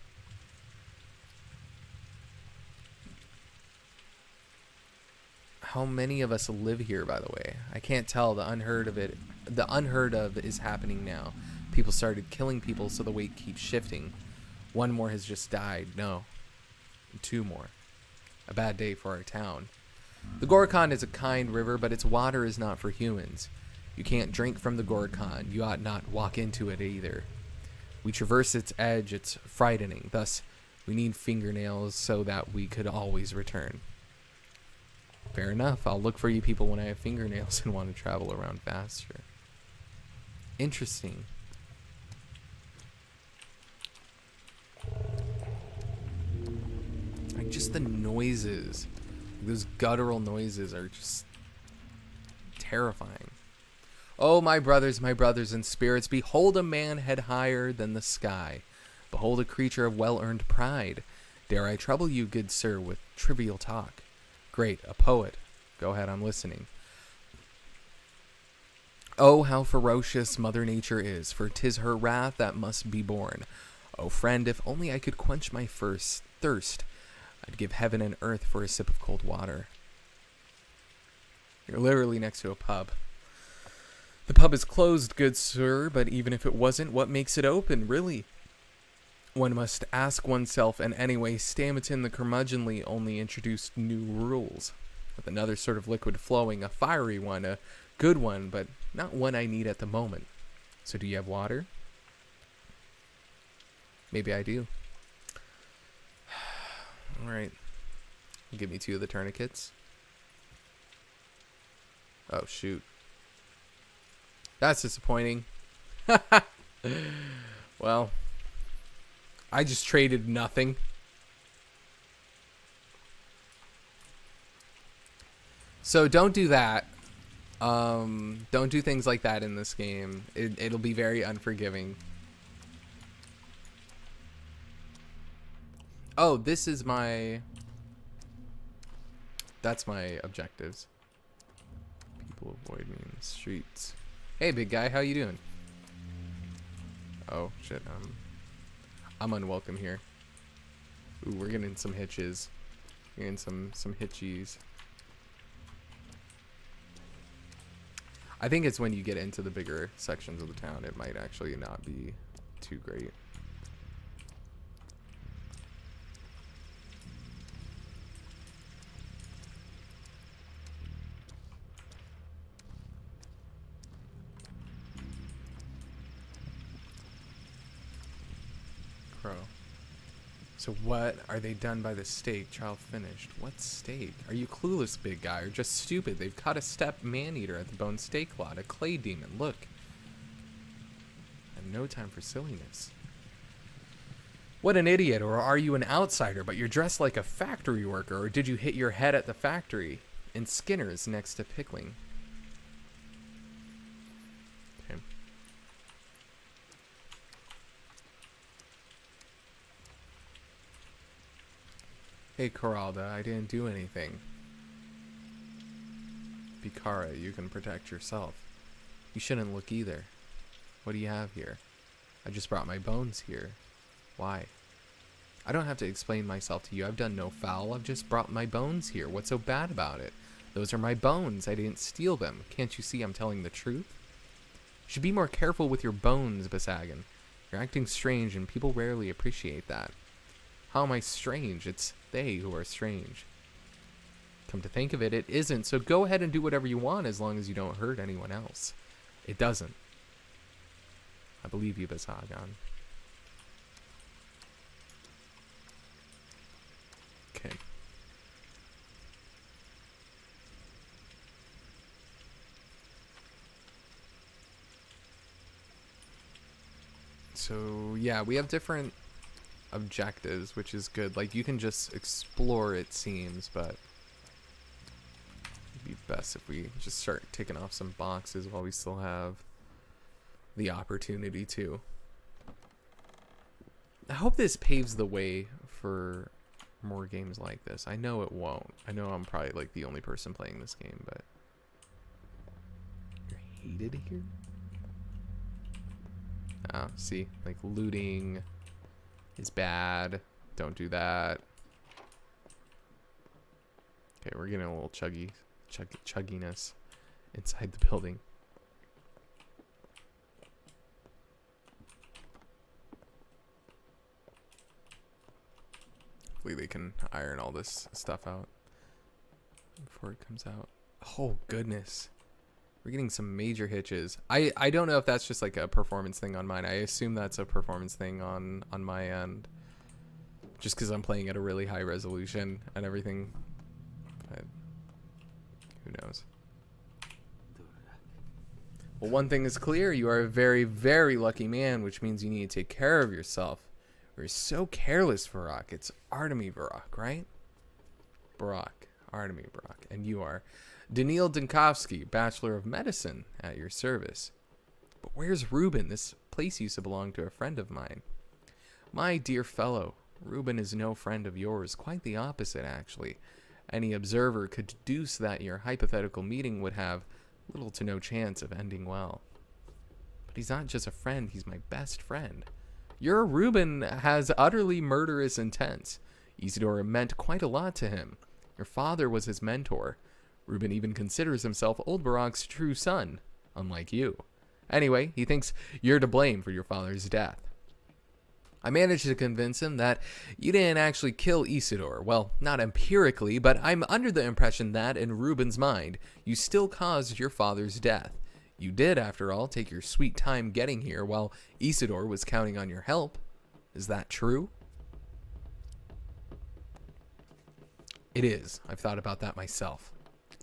How many of us live here, by the way? I can't tell. The unheard of is happening now. People started killing people, so the weight keeps shifting. 1 more has just died. No. 2 more. A bad day for our town. The Gorkon is a kind river, but its water is not for humans. You can't drink from the Gorkon. You ought not walk into it either. We traverse its edge. It's frightening. Thus, we need fingernails so that we could always return. Fair enough. I'll look for you people when I have fingernails and want to travel around faster. Interesting. Like, just the noises. Those guttural noises are just terrifying. Oh, my brothers and spirits, behold a man head higher than the sky. Behold a creature of well-earned pride. Dare I trouble you, good sir, with trivial talk? Great, a poet. Go ahead, I'm listening. Oh, how ferocious Mother Nature is, for 'tis her wrath that must be borne. Oh, friend, if only I could quench my first thirst, I'd give heaven and earth for a sip of cold water. You're literally next to a pub. The pub is closed, good sir, but even if it wasn't, what makes it open, really? One must ask oneself, and anyway, Stammerton the curmudgeonly only introduced new rules. With another sort of liquid flowing, a fiery one, a good one, but not one I need at the moment. So do you have water? Maybe I do. Alright. Give me 2 of the tourniquets. Oh, shoot. That's disappointing. Well, I just traded nothing. So don't do that. Don't do things like that in this game. It'll be very unforgiving. Oh, this is my... That's my objectives. People avoid me in the streets. Hey, big guy, how you doing? Oh, shit, I'm unwelcome here. Ooh, we're getting some hitches. We're getting some hitchies. I think it's when you get into the bigger sections of the town, it might actually not be too great. Crow. So what are they done by the stake? Trial finished. What stake? Are you clueless, big guy, or just stupid? They've caught a steppe man-eater at the bone stake lot, a clay demon. Look. I have no time for silliness. What an idiot, or are you an outsider, but you're dressed like a factory worker, or did you hit your head at the factory? In Skinner's next to Pickling. Okay. Hey, Coralda, I didn't do anything. Bikara, you can protect yourself. You shouldn't look either. What do you have here? I just brought my bones here. Why? I don't have to explain myself to you. I've done no foul. I've just brought my bones here. What's so bad about it? Those are my bones. I didn't steal them. Can't you see I'm telling the truth? You should be more careful with your bones, Basagan. You're acting strange, and people rarely appreciate that. How am I strange? It's they who are strange. Come to think of it, it isn't. So go ahead and do whatever you want as long as you don't hurt anyone else. It doesn't. I believe you, Basagan. Okay. So, yeah, we have different objectives, which is good. Like, you can just explore, it seems, but it'd be best if we just start taking off some boxes while we still have the opportunity to. I hope this paves the way for more games like this. I know it won't. I know I'm probably like the only person playing this game, but you're hated here? Oh, see, like looting is bad. Don't do that. Okay, we're getting a little chugginess inside the building. Hopefully they can iron all this stuff out. before it comes out. Oh, goodness. We're getting some major hitches. I don't know if that's just like a performance thing on mine. I assume that's a performance thing on my end. Just because I'm playing at a really high resolution and everything. But who knows? Well, one thing is clear. You are a very, very lucky man, which means you need to take care of yourself. You're so careless, Varrock. It's Artemy Varrock, right? Varrock. Artemy Varrock. And you are Daniil Dinkovsky, Bachelor of Medicine, at your service. But where's Ruben? This place used to belong to a friend of mine. My dear fellow, Ruben is no friend of yours. Quite the opposite, actually. Any observer could deduce that your hypothetical meeting would have little to no chance of ending well. But he's not just a friend, he's my best friend. Your Ruben has utterly murderous intents. Isidore meant quite a lot to him. Your father was his mentor. Ruben even considers himself Old Barak's true son, unlike you. Anyway, he thinks you're to blame for your father's death. I managed to convince him that you didn't actually kill Isidore. Well, not empirically, but I'm under the impression that, in Ruben's mind, you still caused your father's death. You did, after all, take your sweet time getting here while Isidore was counting on your help. Is that true? It is. I've thought about that myself.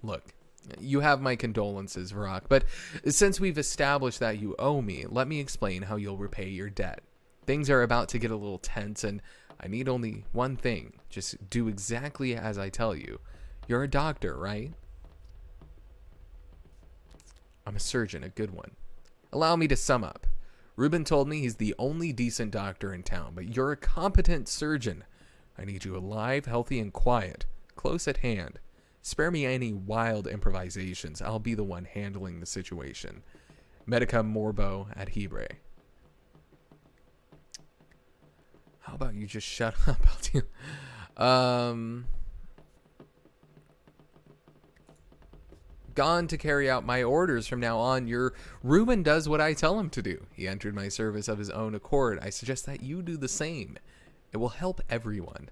Look, you have my condolences, Varrock, but since we've established that you owe me, let me explain how you'll repay your debt. Things are about to get a little tense, and I need only one thing. Just do exactly as I tell you. You're a doctor, right? I'm a surgeon, a good one. Allow me to sum up. Ruben told me he's the only decent doctor in town, but you're a competent surgeon. I need you alive, healthy, and quiet, close at hand. Spare me any wild improvisations. I'll be the one handling the situation. Medica morbo ad hebre. How about you just shut up? Gone to carry out my orders from now on. Your Ruben does what I tell him to do. He entered my service of his own accord. I suggest that you do the same. It will help everyone.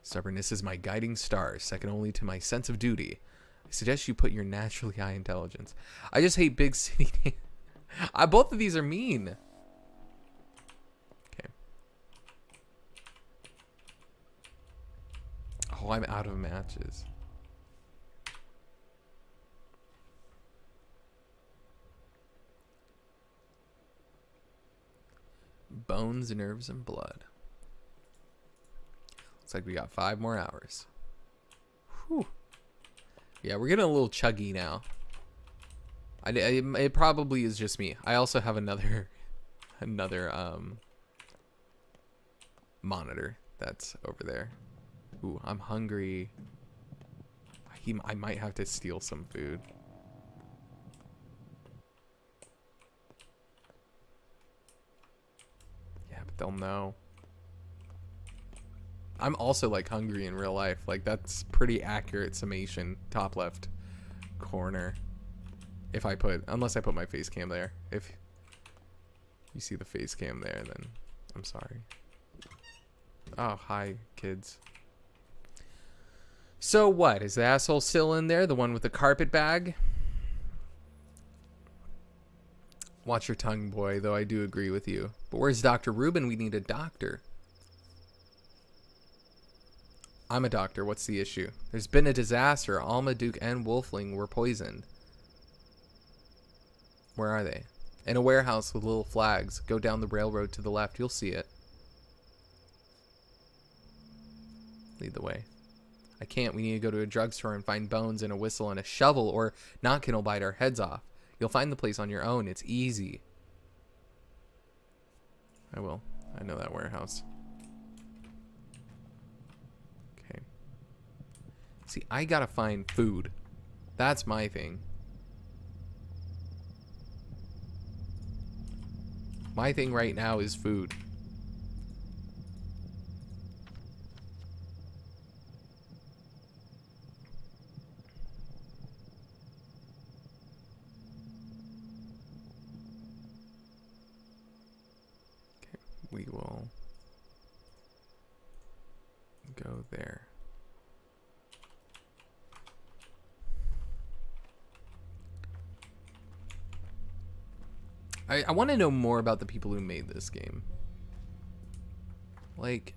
Stubbornness is my guiding star, second only to my sense of duty. I suggest you put your naturally high intelligence. I just hate big city. Both of these are mean. Okay. Oh, I'm out of matches. Bones, nerves, and blood. Looks like we got 5 more hours. Whew. Yeah, we're getting a little chuggy now. It probably is just me. I also have another monitor that's over there. Ooh, I'm hungry. I might have to steal some food. Yeah, but they'll know. I'm also like hungry in real life. Like that's pretty accurate summation. Top left corner. Unless I put my face cam there. If you see the face cam there, then I'm sorry. Oh, hi, kids. So what? Is the asshole still in there? The one with the carpet bag? Watch your tongue, boy, though I do agree with you. But where's Dr. Ruben? We need a doctor. I'm a doctor. What's the issue? There's been a disaster. Alma, Duke, and Wolfling were poisoned. Where are they? In a warehouse with little flags. Go down the railroad to the left. You'll see it. Lead the way. I can't. We need to go to a drugstore and find bones and a whistle and a shovel, or Notkin will bite our heads off. You'll find the place on your own. It's easy. I will. I know that warehouse. Okay. See, I gotta find food. That's my thing. My thing right now is food. We will go there. I want to know more about the people who made this game. Like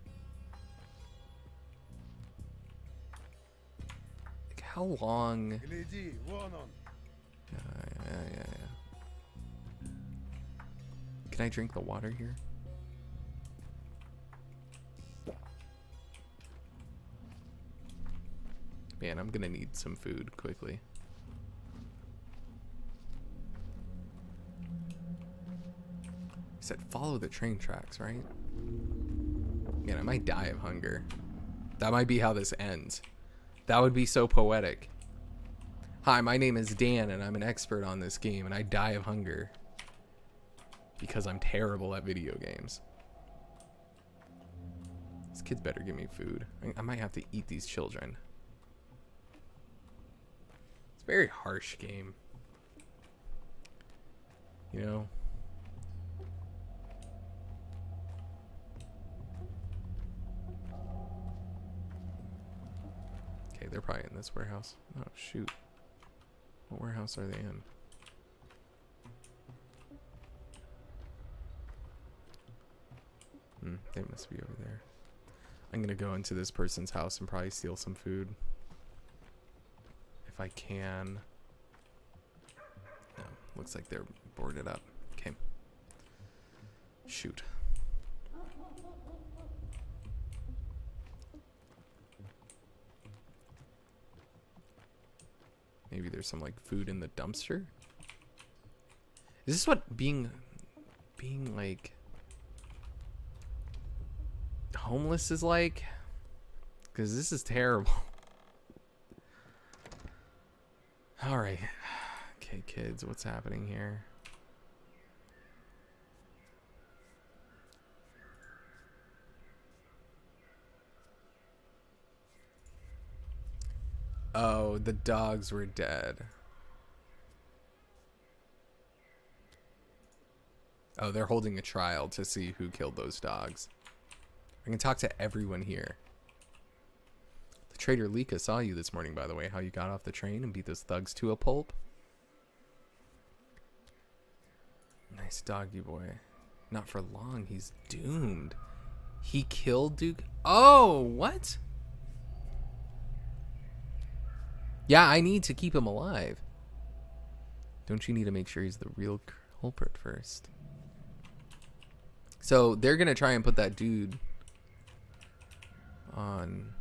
how long? Yeah. Can I drink the water here? Man, I'm gonna need some food quickly. I said follow the train tracks, right? Man, I might die of hunger. That might be how this ends. That would be so poetic. Hi, my name is Dan, and I'm an expert on this game, and I die of hunger. Because I'm terrible at video games. These kids better give me food. I might have to eat these children. It's a very harsh game. You know? Okay, they're probably in this warehouse. Oh, shoot. What warehouse are they in? They must be over there. I'm gonna go into this person's house and probably steal some food. If I can. No, looks like they're boarded up. Okay. Shoot. Maybe there's some like food in the dumpster. Is this what being like homeless is like? Because this is terrible. All right. Okay, kids, what's happening here? Oh, the dogs were dead. Oh, they're holding a trial to see who killed those dogs. I can talk to everyone here. The trader Lika saw you this morning, by the way. How you got off the train and beat those thugs to a pulp. Nice doggy boy. Not for long. He's doomed. He killed Duke. Oh, what? Yeah, I need to keep him alive. Don't you need to make sure he's the real culprit first? So they're going to try and put that dude on,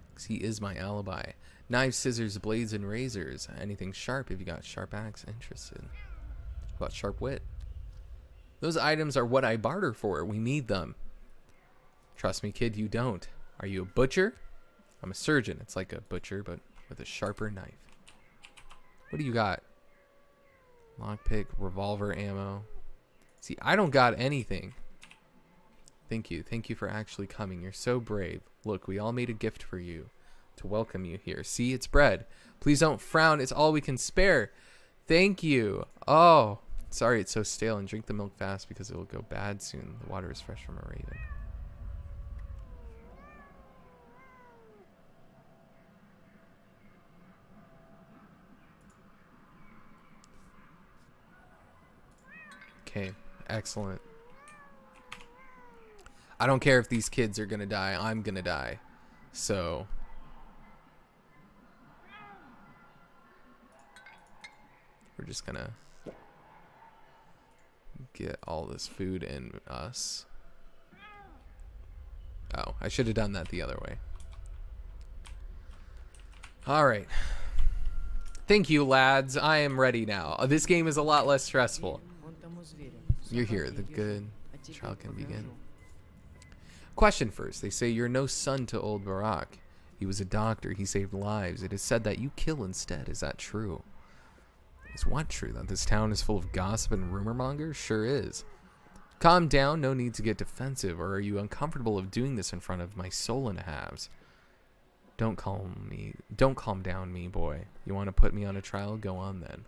because he is my alibi. Knives, scissors, blades, and razors. Anything sharp if you got sharp axe interested. What about sharp wit? Those items are what I barter for. We need them. Trust me, kid, you don't. Are you a butcher? I'm a surgeon. It's like a butcher, but with a sharper knife. What do you got? Lockpick, revolver ammo. See, I don't got anything. Thank you. Thank you for actually coming. You're so brave. Look, we all made a gift for you to welcome you here. See, it's bread. Please don't frown. It's all we can spare. Thank you. Oh, sorry it's so stale, and drink the milk fast because it will go bad soon. The water is fresh from a raven. Okay, excellent. I don't care if these kids are gonna die. I'm gonna die. So we're just gonna get all this food in us. Oh, I should have done that the other way. All right. Thank you, lads. I am ready now. This game is a lot less stressful. You're here. The good child can begin. Question first. They say you're no son to old Barak. He was a doctor. He saved lives. It is said that you kill instead. Is that true? Is what true? That this town is full of gossip and rumor mongers? Sure is. Calm down. No need to get defensive. Or are you uncomfortable of doing this in front of my soul and halves? Don't calm down, me boy. You want to put me on a trial? Go on then.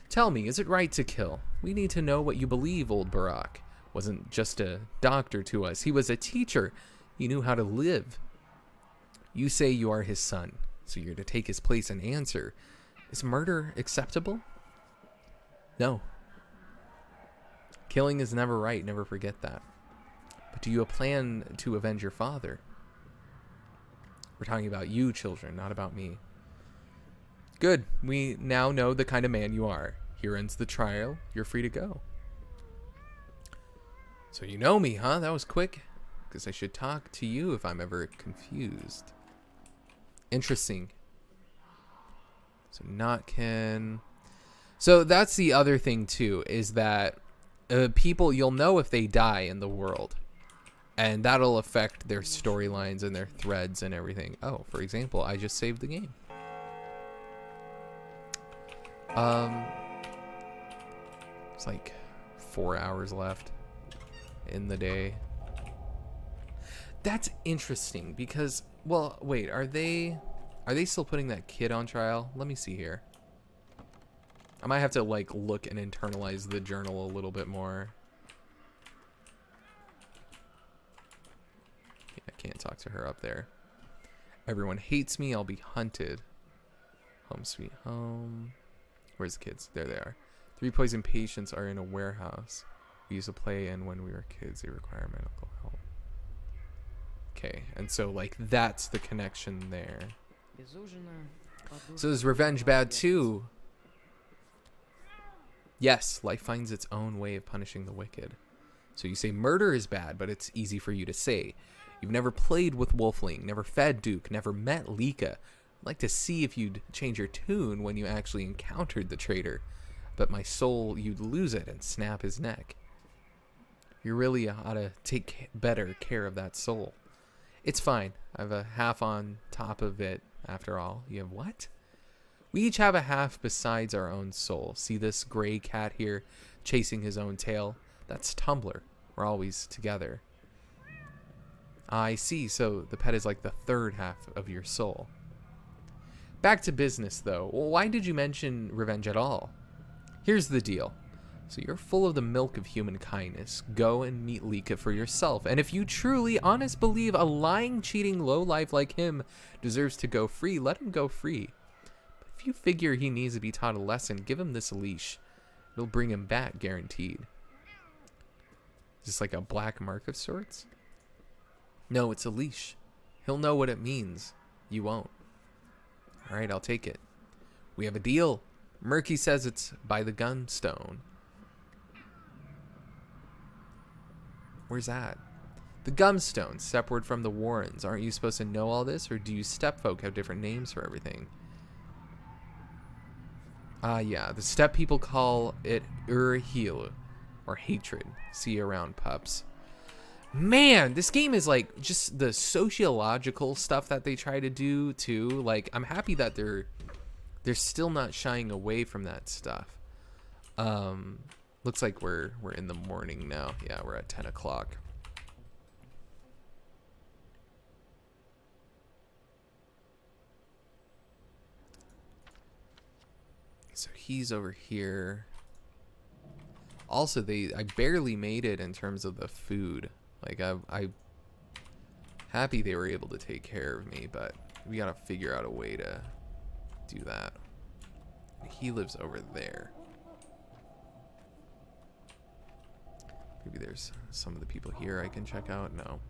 Tell me, is it right to kill? We need to know what you believe, old Barak. Wasn't just a doctor to us. He was a teacher. He knew how to live. You say you are his son, so you're to take his place and answer. Is murder acceptable? No. Killing is never right. Never forget that. But do you plan to avenge your father? We're talking about you, children, not about me. Good. We now know the kind of man you are. Here ends the trial. You're free to go. So you know me, huh? That was quick. Because I should talk to you if I'm ever confused. Interesting. So not can... So that's the other thing, too, is that people, you'll know if they die in the world. And that'll affect their storylines and their threads and everything. Oh, for example, I just saved the game. It's like 4 hours left in the day. That's interesting because, well, wait, are they still putting that kid on trial? Let me see here. I might have to like look and internalize the journal a little bit more. Yeah, I can't talk to her up there. Everyone hates me. I'll be hunted. Home sweet home. Where's the kids? There they are. 3 poison patients are in a warehouse. We used to play in when we were kids. They require medical help. Okay, and so like that's the connection there. So is revenge bad too? Yes, life finds its own way of punishing the wicked. So you say murder is bad, but it's easy for you to say. You've never played with Wolfling, never fed Duke, never met Lika. I'd like to see if you'd change your tune when you actually encountered the traitor. But my soul, you'd lose it and snap his neck. You really ought to take better care of that soul. It's fine. I have a half on top of it after all. You have what? We each have a half besides our own soul. See this gray cat here chasing his own tail? That's Tumblr. We're always together. I see. So the pet is like the third half of your soul. Back to business, though. Well, why did you mention revenge at all? Here's the deal. So you're full of the milk of human kindness. Go and meet Lika for yourself. And if you truly, honest believe a lying, cheating lowlife like him deserves to go free, let him go free. But if you figure he needs to be taught a lesson, give him this leash. It'll bring him back, guaranteed. Is this like a black mark of sorts? No, it's a leash. He'll know what it means. You won't. Alright, I'll take it. We have a deal. Murky says it's by the Gunstone. Where's that? The Gumstone, stepward from the Warrens. Aren't you supposed to know all this, or do you stepfolk have different names for everything? Yeah, the step people call it Urhil, or hatred. See you around, pups. Man, this game is like just the sociological stuff that they try to do too. Like, I'm happy that they're still not shying away from that stuff. Looks like we're in the morning now. Yeah, we're at 10 o'clock. So he's over here. Also, I barely made it in terms of the food. Like, I happy they were able to take care of me, but we gotta figure out a way to do that. He lives over there. Maybe there's some of the people here I can check out. No.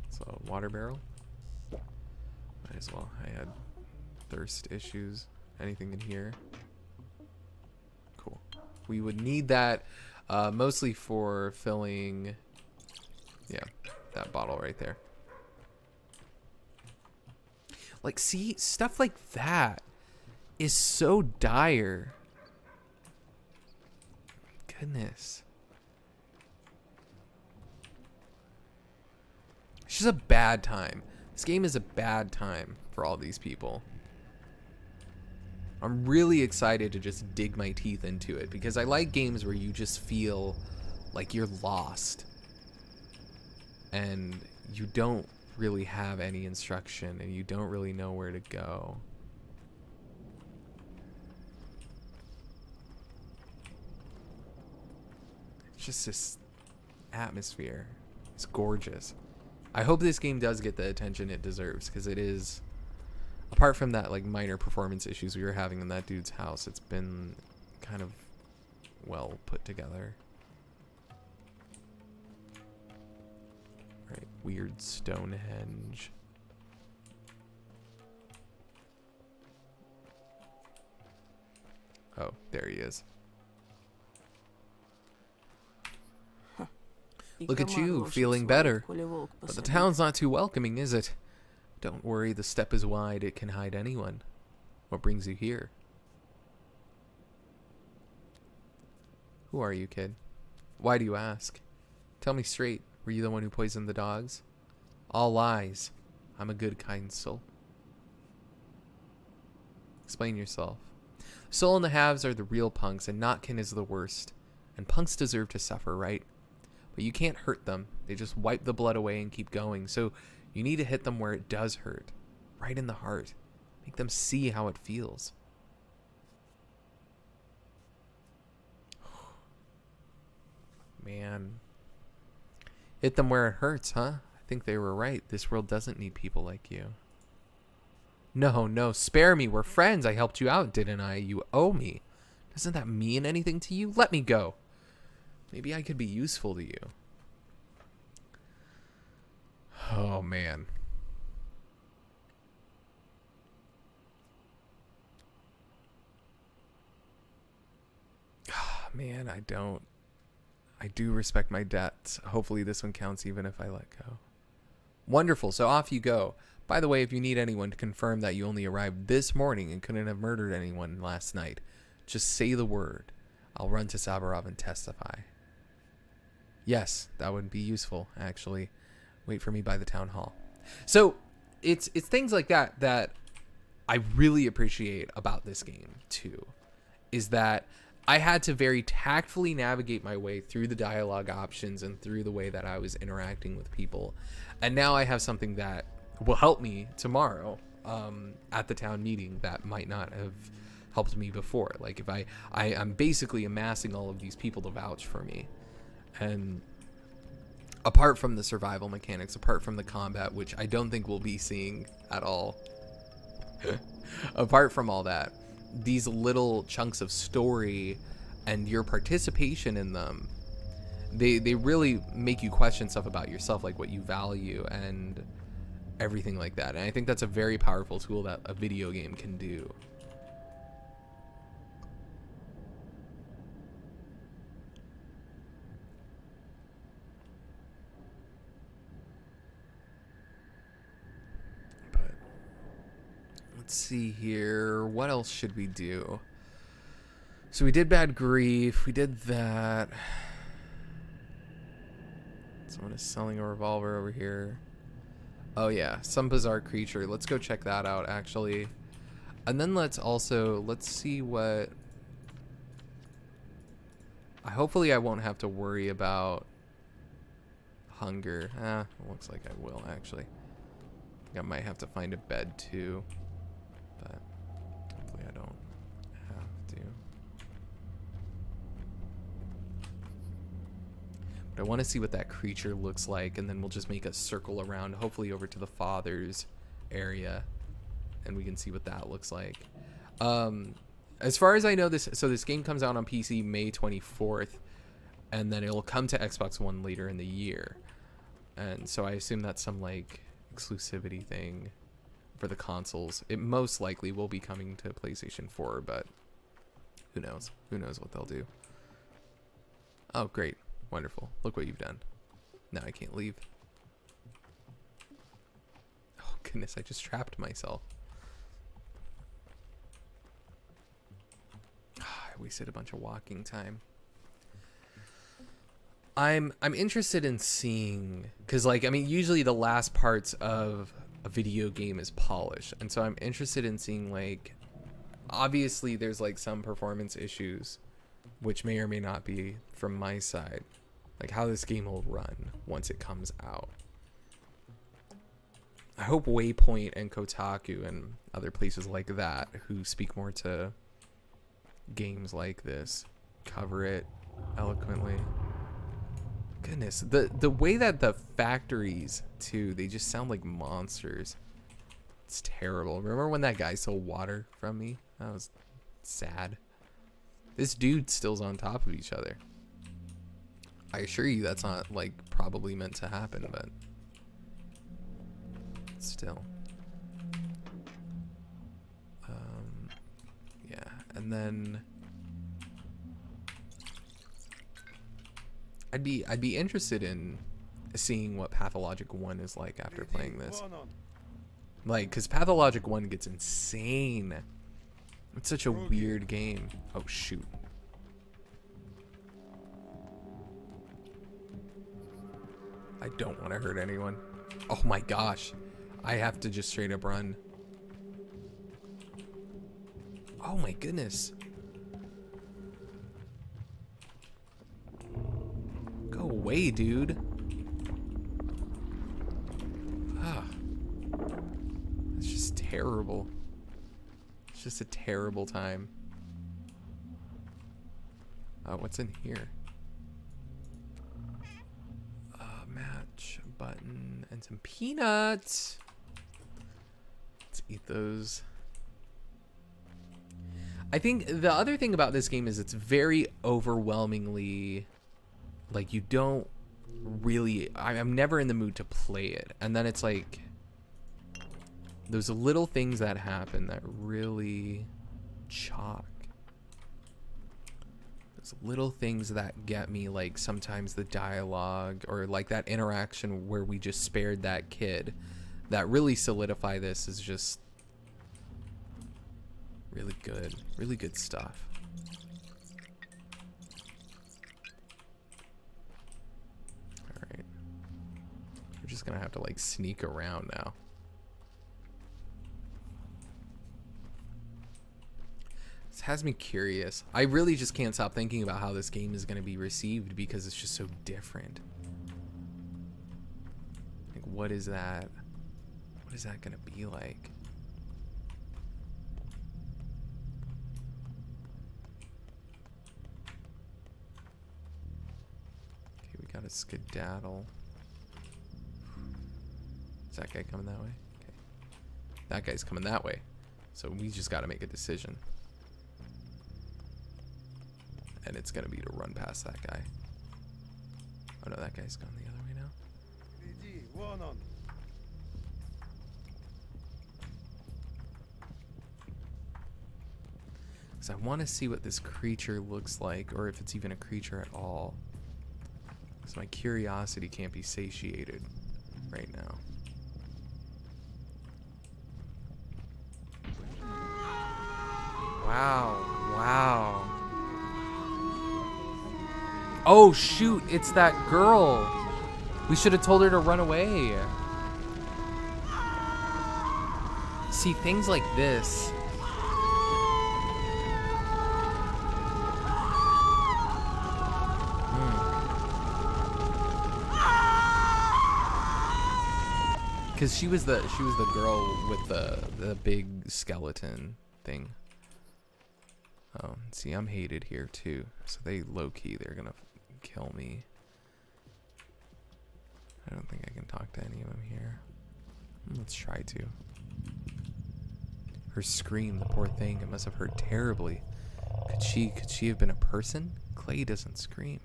So, water barrel. Might as well. I had thirst issues. Anything in here? Cool. We would need that mostly for filling, yeah, that bottle right there. Like, see, stuff like that is so dire. Goodness. It's just a bad time. This game is a bad time for all these people. I'm really excited to just dig my teeth into it because I like games where you just feel like you're lost and you don't really have any instruction and you don't really know where to go. It's just this atmosphere. It's gorgeous. I hope this game does get the attention it deserves because it is. Apart from that, like, minor performance issues we were having in that dude's house, it's been kind of well put together. Right, weird Stonehenge. Oh, there he is. Look at you, feeling better. But the town's not too welcoming, is it? Don't worry, the steppe is wide, it can hide anyone. What brings you here? Who are you, kid? Why do you ask? Tell me straight, were you the one who poisoned the dogs? All lies. I'm a good, kind soul. Explain yourself. Soul and the halves are the real punks, and Notkin is the worst. And punks deserve to suffer, right? But you can't hurt them. They just wipe the blood away and keep going. So you need to hit them where it does hurt. Right in the heart. Make them see how it feels. Man. Hit them where it hurts, huh? I think they were right. This world doesn't need people like you. No, no, spare me. We're friends. I helped you out, didn't I? You owe me. Doesn't that mean anything to you? Let me go. Maybe I could be useful to you. Oh, man. Man, I do respect my debts. Hopefully this one counts even if I let go. Wonderful. So off you go. By the way, if you need anyone to confirm that you only arrived this morning and couldn't have murdered anyone last night, just say the word. I'll run to Sabarov and testify. Yes, that would be useful, actually. Wait for me by the town hall. So it's things like that that I really appreciate about this game too, is that I had to very tactfully navigate my way through the dialogue options and through the way that I was interacting with people. And now I have something that will help me tomorrow at the town meeting that might not have helped me before. Like if I'm basically amassing all of these people to vouch for me. And apart from the survival mechanics, apart from the combat, which I don't think we'll be seeing at all, apart from all that, these little chunks of story and your participation in them, they really make you question stuff about yourself, like what you value and everything like that. And I think that's a very powerful tool that a video game can do. But let's see here. What else should we do? So we did bad grief. We did that. Someone is selling a revolver over here. Oh yeah, some bizarre creature. Let's go check that out, actually. And then let's see what... Hopefully I won't have to worry about hunger. Looks like I will, actually. I think I might have to find a bed, too. But hopefully I don't have to. But I want to see what that creature looks like, and then we'll just make a circle around, hopefully over to the father's area, and we can see what that looks like. As far as I know, this game comes out on PC May 24th, and then it'll come to Xbox One later in the year. And so I assume that's some like exclusivity thing for the consoles. It most likely will be coming to PlayStation 4, but who knows? Who knows what they'll do? Oh, great. Wonderful. Look what you've done. Now I can't leave. Oh, goodness. I just trapped myself. I wasted a bunch of walking time. I'm interested in seeing, because like, I mean, usually the last parts of a video game is polish. And so I'm interested in seeing, like, obviously there's like some performance issues, which may or may not be from my side. Like how this game will run once it comes out. I hope Waypoint and Kotaku and other places like that who speak more to games like this cover it eloquently. Goodness, the way that the factories too, they just sound like monsters. It's terrible. Remember when that guy stole water from me? That was sad. This dude still's on top of each other. I assure you that's not, like, probably meant to happen, but still. Yeah, and then I'd be interested in seeing what Pathologic 1 is like after playing this. Like, because Pathologic 1 gets insane. It's such a weird game. Oh, shoot. I don't want to hurt anyone. Oh my gosh. I have to just straight up run. Oh my goodness. Go away, dude. Ah. It's just terrible. It's just a terrible time. What's in here? Match, button, and some peanuts. Let's eat those. I think the other thing about this game is it's very overwhelmingly, like, you don't really, I'm never in the mood to play it. And then it's like, those little things that happen that really shock. Those little things that get me, like sometimes the dialogue or like that interaction where we just spared that kid, that really solidify this is just really good stuff. All right, we're just gonna have to like sneak around now. This has me curious. I really just can't stop thinking about how this game is going to be received because it's just so different. Like, what is that? What is that going to be like? Okay, we got a skedaddle. Is that guy coming that way? Okay. That guy's coming that way. So we just got to make a decision. And it's gonna be to run past that guy. Oh no, that guy's gone the other way now. Because I want to see what this creature looks like, or if it's even a creature at all. Because my curiosity can't be satiated right now. Wow, wow. Oh shoot, it's that girl. We should have told her to run away. See, things like this. Cause she was the girl with the big skeleton thing. Oh, see, I'm hated here too. So they low-key, they're gonna kill me. I don't think I can talk to any of them here. Let's try to. Her scream, the poor thing, it must have hurt terribly. Could she have been a person? Clay doesn't scream.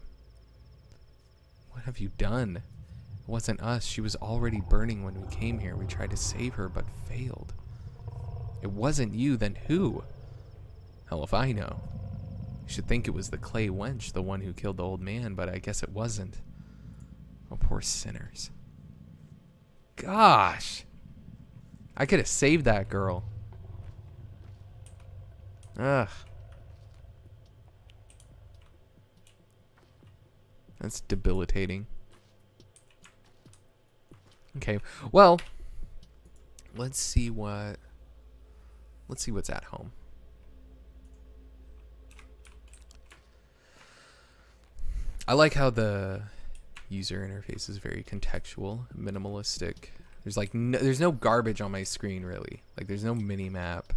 What have you done? It wasn't us. She was already burning when we came here. We tried to save her, but failed. It wasn't you, then who? Hell if I know. You should think it was the clay wench, the one who killed the old man, but I guess it wasn't. Oh, poor sinners. Gosh. I could have saved that girl. Ugh. That's debilitating. Okay, well, let's see what's at home. I like how the user interface is very contextual, minimalistic. There's like there's no garbage on my screen really. Like there's no mini map.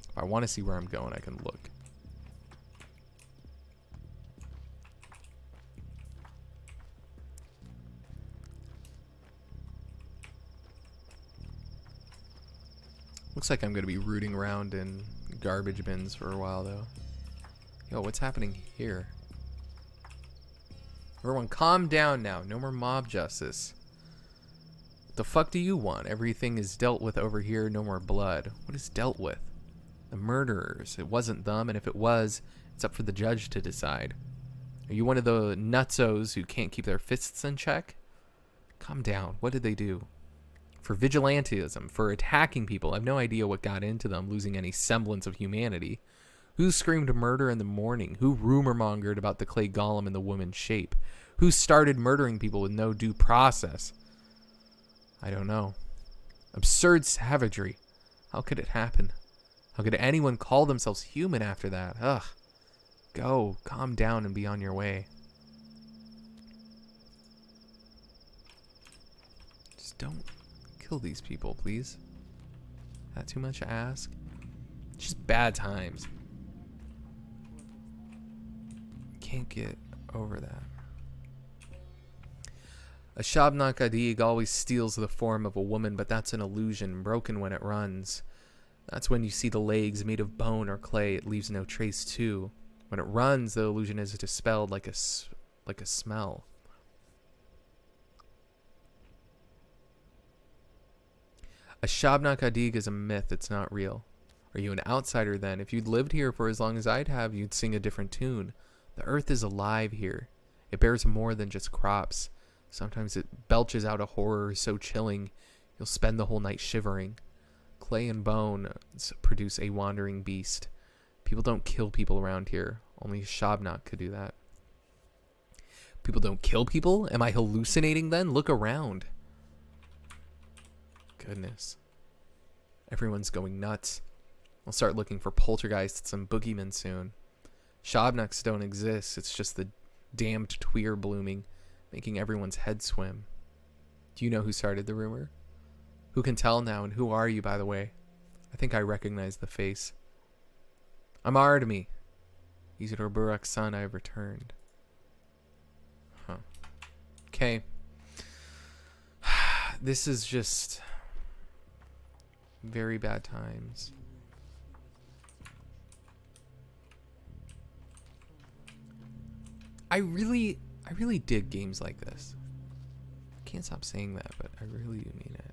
If I want to see where I'm going, I can look. Looks like I'm going to be rooting around in garbage bins for a while, though. Yo, what's happening here? Everyone, calm down now. No more mob justice. What the fuck do you want? Everything is dealt with over here. No more blood. What is dealt with? The murderers. It wasn't them, and if it was, it's up for the judge to decide. Are you one of the nutsos who can't keep their fists in check? Calm down. What did they do? For vigilantism, for attacking people. I have no idea what got into them, losing any semblance of humanity. Who screamed murder in the morning? Who rumor-mongered about the clay golem in the woman's shape? Who started murdering people with no due process? I don't know. Absurd savagery. How could it happen? How could anyone call themselves human after that? Ugh. Go, calm down and be on your way. Just don't kill these people, please. That too much to ask? It's just bad times. Can't get over that. A Shabnak Adig always steals the form of a woman, but that's an illusion, broken when it runs. That's when you see the legs made of bone or clay. It leaves no trace too. When it runs, the illusion is dispelled like a smell. A Shabnak Adig is a myth. It's not real. Are you an outsider then? If you'd lived here for as long as I'd have, you'd sing a different tune. The earth is alive here. It bears more than just crops. Sometimes it belches out a horror so chilling, you'll spend the whole night shivering. Clay and bone produce a wandering beast. People don't kill people around here. Only Shabnak could do that. People don't kill people? Am I hallucinating then? Look around. Goodness. Everyone's going nuts. I'll start looking for poltergeists and boogeymen soon. Shabnaks don't exist. It's just the damned tweer blooming, making everyone's head swim. Do you know who started the rumor? Who can tell now, and who are you, by the way? I think I recognize the face. I'm Ardemi. Isidore Burak's son. I have returned. Huh. Okay. This is just very bad times. I really dig games like this. Can't stop saying that, but I really do mean it.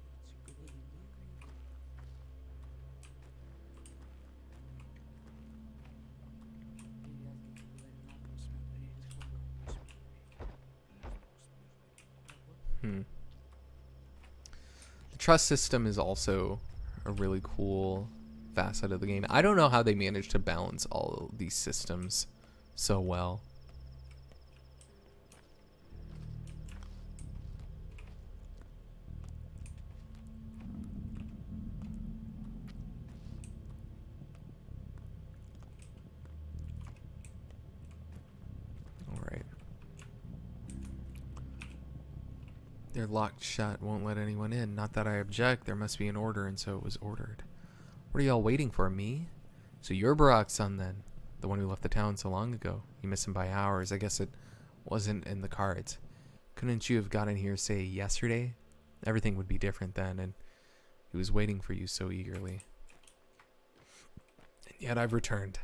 The trust system is also a really cool facet of the game. I don't know how they managed to balance all these systems so well. They're locked shut, won't let anyone in. Not that I object, there must be an order, and so it was ordered. What are y'all waiting for, me? So you're Burak's son then, the one who left the town so long ago. You missed him by hours. I guess it wasn't in the cards. Couldn't you have gotten here, say, yesterday? Everything would be different then, and he was waiting for you so eagerly. And yet I've returned.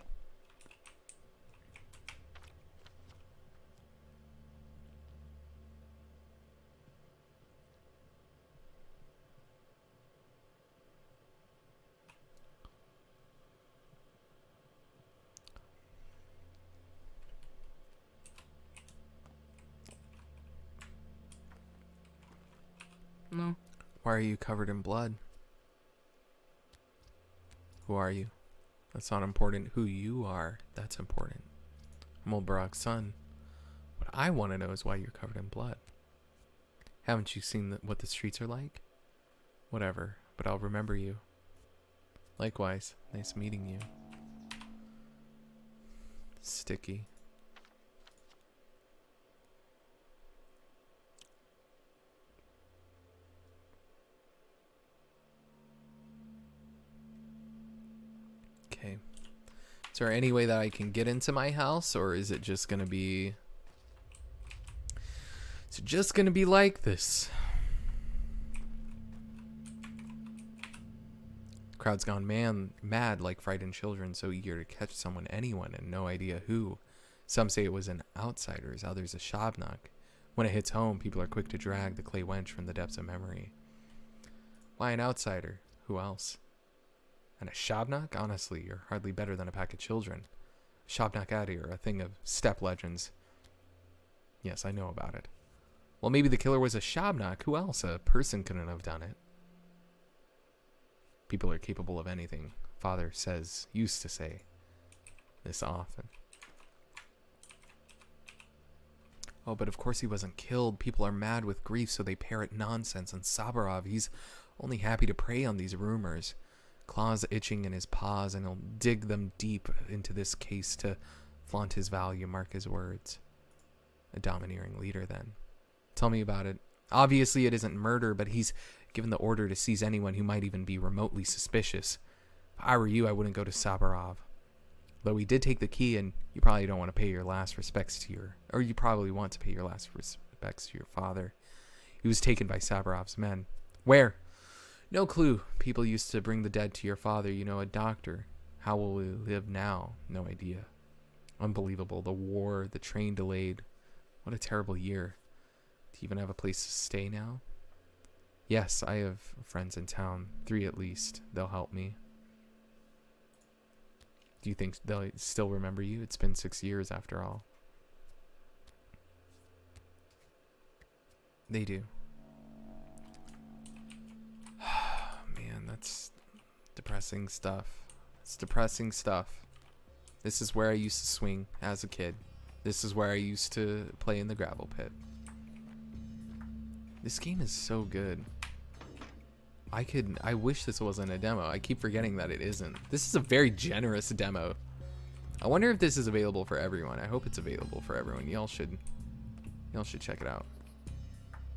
No. Why are you covered in blood? Who are you? That's not important. Who you are, that's important. I'm old Burak's son. What I want to know is why you're covered in blood. Haven't you seen what the streets are like? Whatever, but I'll remember you. Likewise, nice meeting you. Sticky. Okay. Is there any way that I can get into my house, or is it just gonna be... Is it just gonna be like this? Crowd's gone mad like frightened children, so eager to catch someone, anyone, and no idea who. Some say it was an outsider's, others a Shabnak. When it hits home, people are quick to drag the clay wench from the depths of memory. Why an outsider? Who else? And a Shabnak? Honestly, you're hardly better than a pack of children. Shabnak Adi are a thing of steppe legends. Yes, I know about it. Well, maybe the killer was a Shabnak. Who else? A person couldn't have done it. People are capable of anything. Father used to say this often. Oh, but of course he wasn't killed. People are mad with grief, so they parrot nonsense. And Sabarov, he's only happy to prey on these rumors. Claws itching in his paws, and he'll dig them deep into this case to flaunt his value, mark his words. A domineering leader, then. Tell me about it. Obviously, it isn't murder, but he's given the order to seize anyone who might even be remotely suspicious. If I were you, I wouldn't go to Sabarov. Though he did take the key, and you probably don't want to pay your last respects to or you probably want to pay your last respects to your father. He was taken by Sabarov's men. Where? No clue. People used to bring the dead to your father, a doctor. How will we live now? No idea. Unbelievable. The war, the train delayed. What a terrible year. Do you even have a place to stay now? Yes, I have friends in town. 3 at least. They'll help me. Do you think they'll still remember you? It's been 6 years after all. They do. Man, that's depressing stuff. It's depressing stuff. This is where I used to swing as a kid. This is where I used to play in the gravel pit. This game is so good. I wish this wasn't a demo. I keep forgetting that it isn't. This is a very generous demo. I wonder if this is available for everyone. I hope it's available for everyone. Y'all should check it out.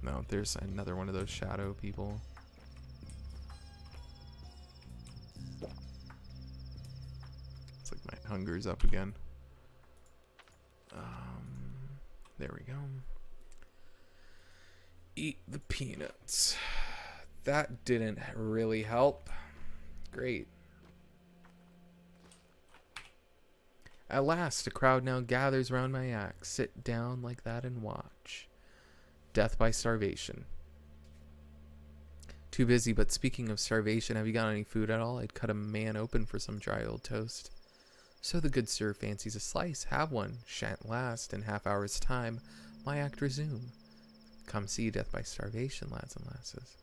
No, there's another one of those shadow people. It's like my hunger's up again. There we go. Eat the peanuts. That didn't really help. Great. At last, a crowd now gathers round my axe. Sit down like that and watch. Death by starvation. Too busy, but speaking of starvation, have you got any food at all? I'd cut a man open for some dry old toast. So the good sir fancies a slice. Have one. Shan't last. In half hour's time, my act resume. Come see death by starvation, lads and lasses.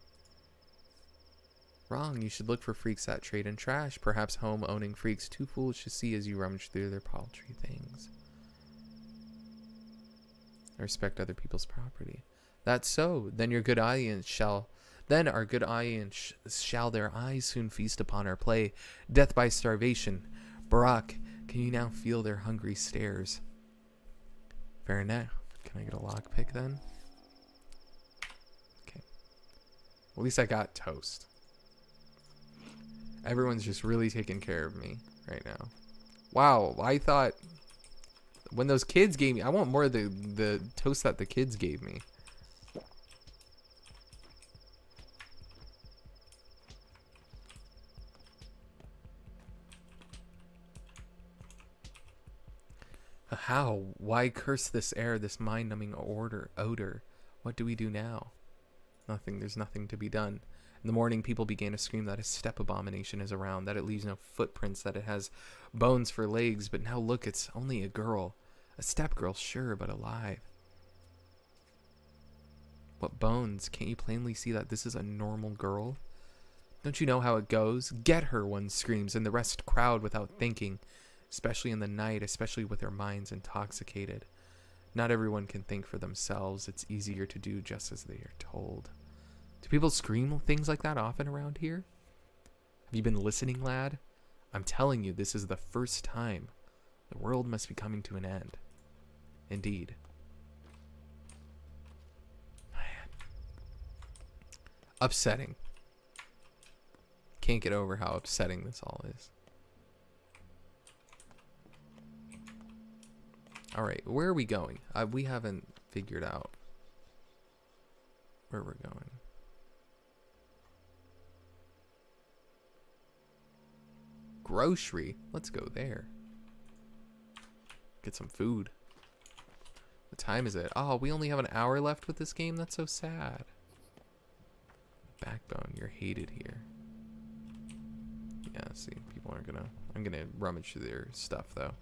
Wrong. You should look for freaks that trade in trash. Perhaps home-owning freaks too foolish to see as you rummage through their paltry things. I respect other people's property. That's so. Then our good audience shall their eyes soon feast upon our play. Death by starvation. Barak, can you now feel their hungry stares? Fair enough. Can I get a lockpick then? Okay. At least I got toast. Everyone's just really taking care of me right now. Wow, I thought when those kids gave me, I want more of the toast that the kids gave me. How? Why curse this air, this mind-numbing odor? What do we do now? Nothing. There's nothing to be done. In the morning, people began to scream that a steppe abomination is around, that it leaves no footprints, that it has bones for legs. But now look, it's only a girl. A steppe girl, sure, but alive. What bones? Can't you plainly see that this is a normal girl? Don't you know how it goes? Get her, one screams, and the rest crowd without thinking. Especially in the night, especially with their minds intoxicated. Not everyone can think for themselves. It's easier to do just as they are told. Do people scream things like that often around here? Have you been listening, lad? I'm telling you, this is the first time. The world must be coming to an end. Indeed. Man. Upsetting. Can't get over how upsetting this all is. Alright, where are we going? We haven't figured out where we're going. Grocery. Let's go there. Get some food. What time is it? Oh, we only have an hour left with this game? That's so sad. Backbone, you're hated here. Yeah, see, people aren't gonna... I'm gonna rummage through their stuff, though.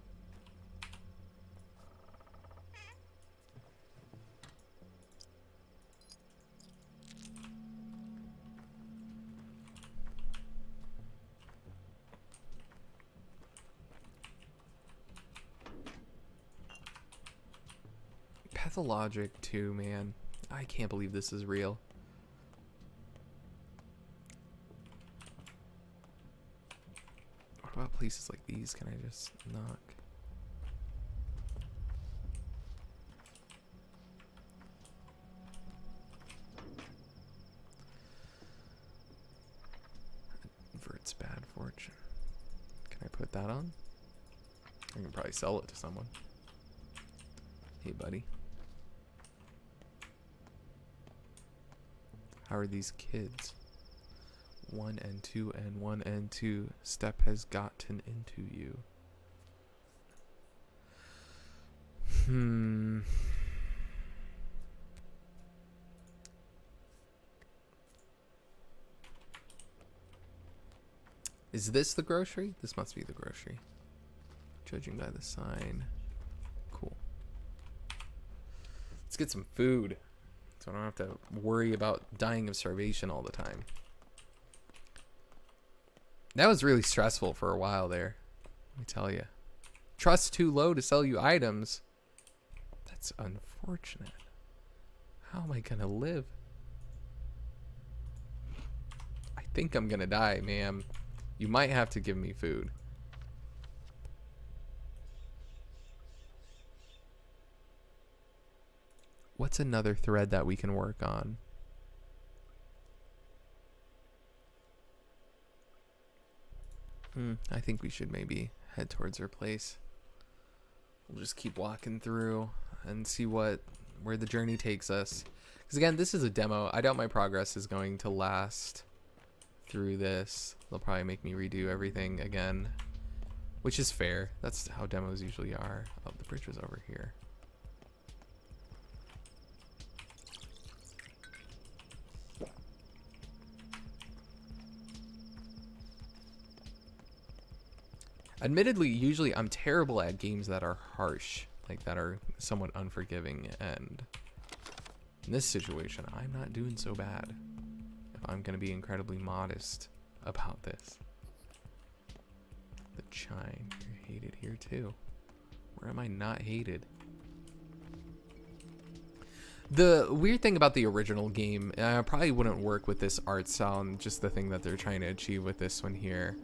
Pathologic too, man. I can't believe this is real. What about places like these? Can I just knock? Inverts bad fortune. Can I put that on? I can probably sell it to someone. Hey, buddy. How are these kids? 1 and 2 and 1 and 2. Step has gotten into you. Is this the grocery? This must be the grocery. Judging by the sign. Cool. Let's get some food, so I don't have to worry about dying of starvation all the time. That was really stressful for a while there, let me tell you. Trust too low to sell you items. That's unfortunate. How am I gonna live? I think I'm gonna die, ma'am. You might have to give me food. What's another thread that we can work on? I think we should maybe head towards our place. We'll just keep walking through and see where the journey takes us. Because again, this is a demo. I doubt my progress is going to last through this. They'll probably make me redo everything again, which is fair. That's how demos usually are. Oh, the bridge was over here. Admittedly, usually I'm terrible at games that are harsh, like that are somewhat unforgiving, and in this situation, I'm not doing so bad. If I'm going to be incredibly modest about this. The chime, you're hated here too. Where am I not hated? The weird thing about the original game, and I probably wouldn't work with this art style and just the thing that they're trying to achieve with this one here.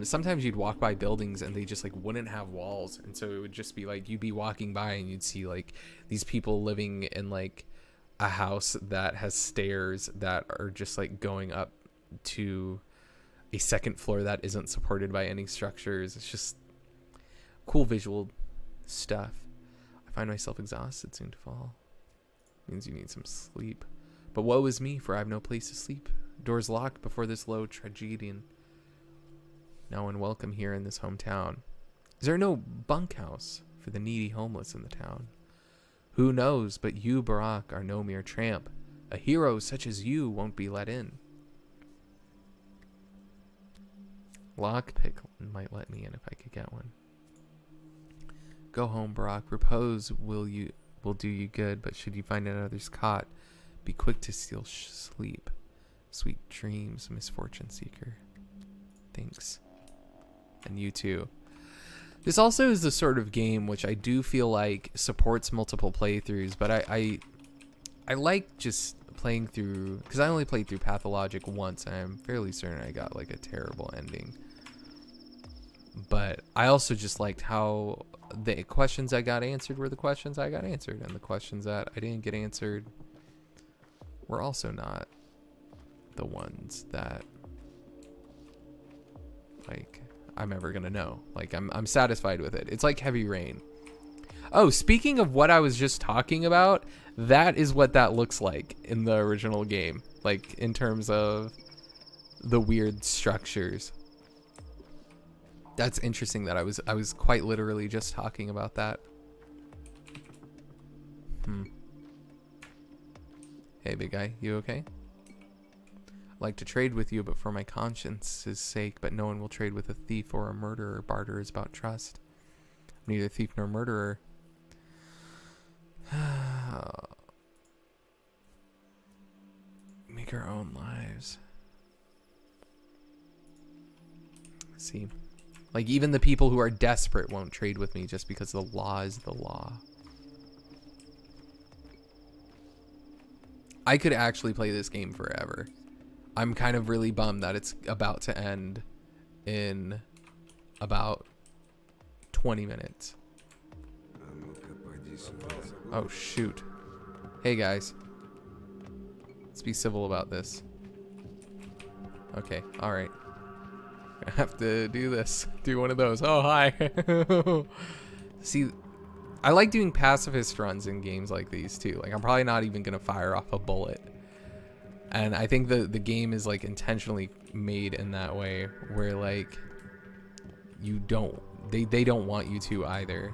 Sometimes you'd walk by buildings and they just like wouldn't have walls, and so it would just be like you'd be walking by and you'd see like these people living in like a house that has stairs that are just like going up to a second floor that isn't supported by any structures. It's just cool visual stuff. I find myself exhausted, soon to fall. Means you need some sleep. But woe is me, for I have no place to sleep. Doors locked before this low tragedian. No one welcome here in this hometown. Is there no bunkhouse for the needy homeless in the town? Who knows, but you, Barack, are no mere tramp. A hero such as you won't be let in. Lockpick might let me in if I could get one. Go home, Barack. Repose will do you good, but should you find another's cot, be quick to steal sleep. Sweet dreams, misfortune seeker. Thanks. And you too. This also is the sort of game which I do feel like supports multiple playthroughs, but I like just playing through, because I only played through Pathologic once, and I'm fairly certain I got like a terrible ending. But I also just liked how the questions I got answered were the questions I got answered, and the questions that I didn't get answered were also not the ones that like I'm ever gonna know. Like I'm satisfied with it. It's like Heavy Rain. Oh, speaking of what I was just talking about, that is what that looks like in the original game, like in terms of the weird structures. That's interesting that I was quite literally just talking about that. Hey, big guy, you okay? I'd like to trade with you, but for my conscience's sake, but no one will trade with a thief or a murderer. Barter is about trust. I'm neither thief nor murderer. Make our own lives. See, like even the people who are desperate won't trade with me just because the law is the law. I could actually play this game forever. I'm kind of really bummed that it's about to end in about 20 minutes. Oh shoot. Hey guys. Let's be civil about this. Okay, alright. I have to do this. Do one of those. Oh, hi. See, I like doing pacifist runs in games like these too. Like, I'm probably not even going to fire off a bullet. And I think the game is like intentionally made in that way where like you don't, they don't want you to either.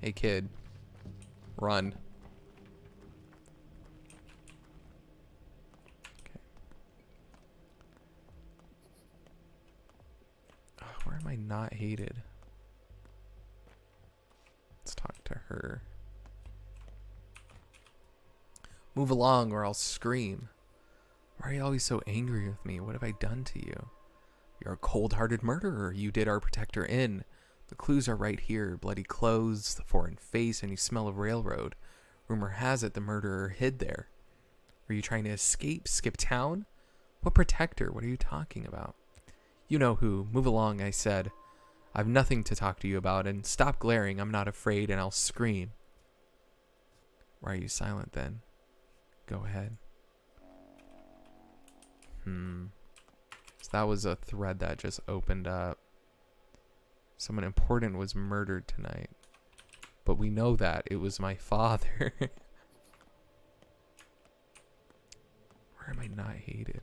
Hey kid, run. Okay. Oh, where am I not hated? Let's talk to her. Move along or I'll scream. Why are you always so angry with me? What have I done to you? You're a cold-hearted murderer. You did our protector in. The clues are right here. Bloody clothes, the foreign face, and you smell of railroad. Rumor has it the murderer hid there. Were you trying to escape? Skip town? What protector? What are you talking about? You know who. Move along, I said. I've nothing to talk to you about, and stop glaring. I'm not afraid, and I'll scream. Why are you silent then? Go ahead. So that was a thread that just opened up. Someone important was murdered tonight. But we know that it was my father. Where am I not hated?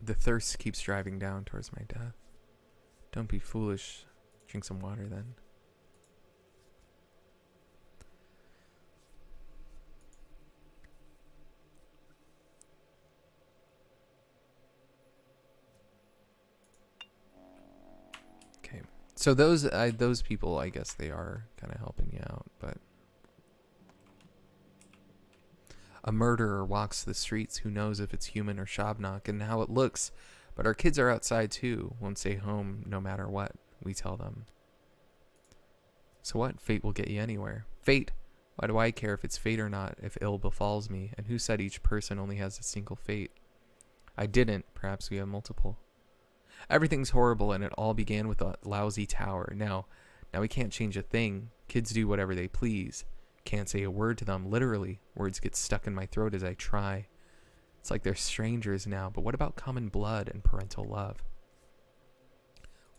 The thirst keeps driving down towards my death. Don't be foolish. Drink some water then. So those people, I guess they are kind of helping you out, but a murderer walks the streets. Who knows if it's human or Shabnak and how it looks? But our kids are outside too. Won't stay home no matter what we tell them. So what? Fate will get you anywhere. Fate? Why do I care if it's fate or not? If ill befalls me? And who said each person only has a single fate? I didn't. Perhaps we have multiple. Everything's horrible, and it all began with a lousy tower. Now we can't change a thing. Kids do whatever they please. Can't say a word to them, literally. Words get stuck in my throat as I try. It's like they're strangers now, but what about common blood and parental love?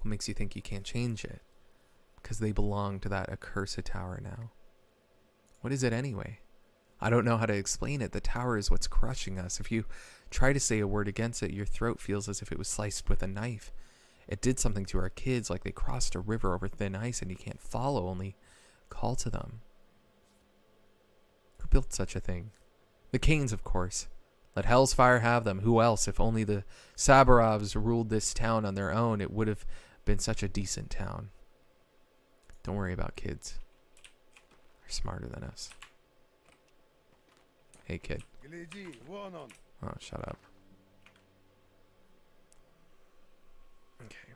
What makes you think you can't change it? Because they belong to that accursed tower now. What is it anyway? I don't know how to explain it. The tower is what's crushing us. If you try to say a word against it, your throat feels as if it was sliced with a knife. It did something to our kids, like they crossed a river over thin ice and you can't follow, only call to them. Who built such a thing? The Canes, of course. Let hell's fire have them. Who else? If only the Sabarovs ruled this town on their own, it would have been such a decent town. Don't worry about kids. They're smarter than us. Hey, kid. Oh, shut up. Okay.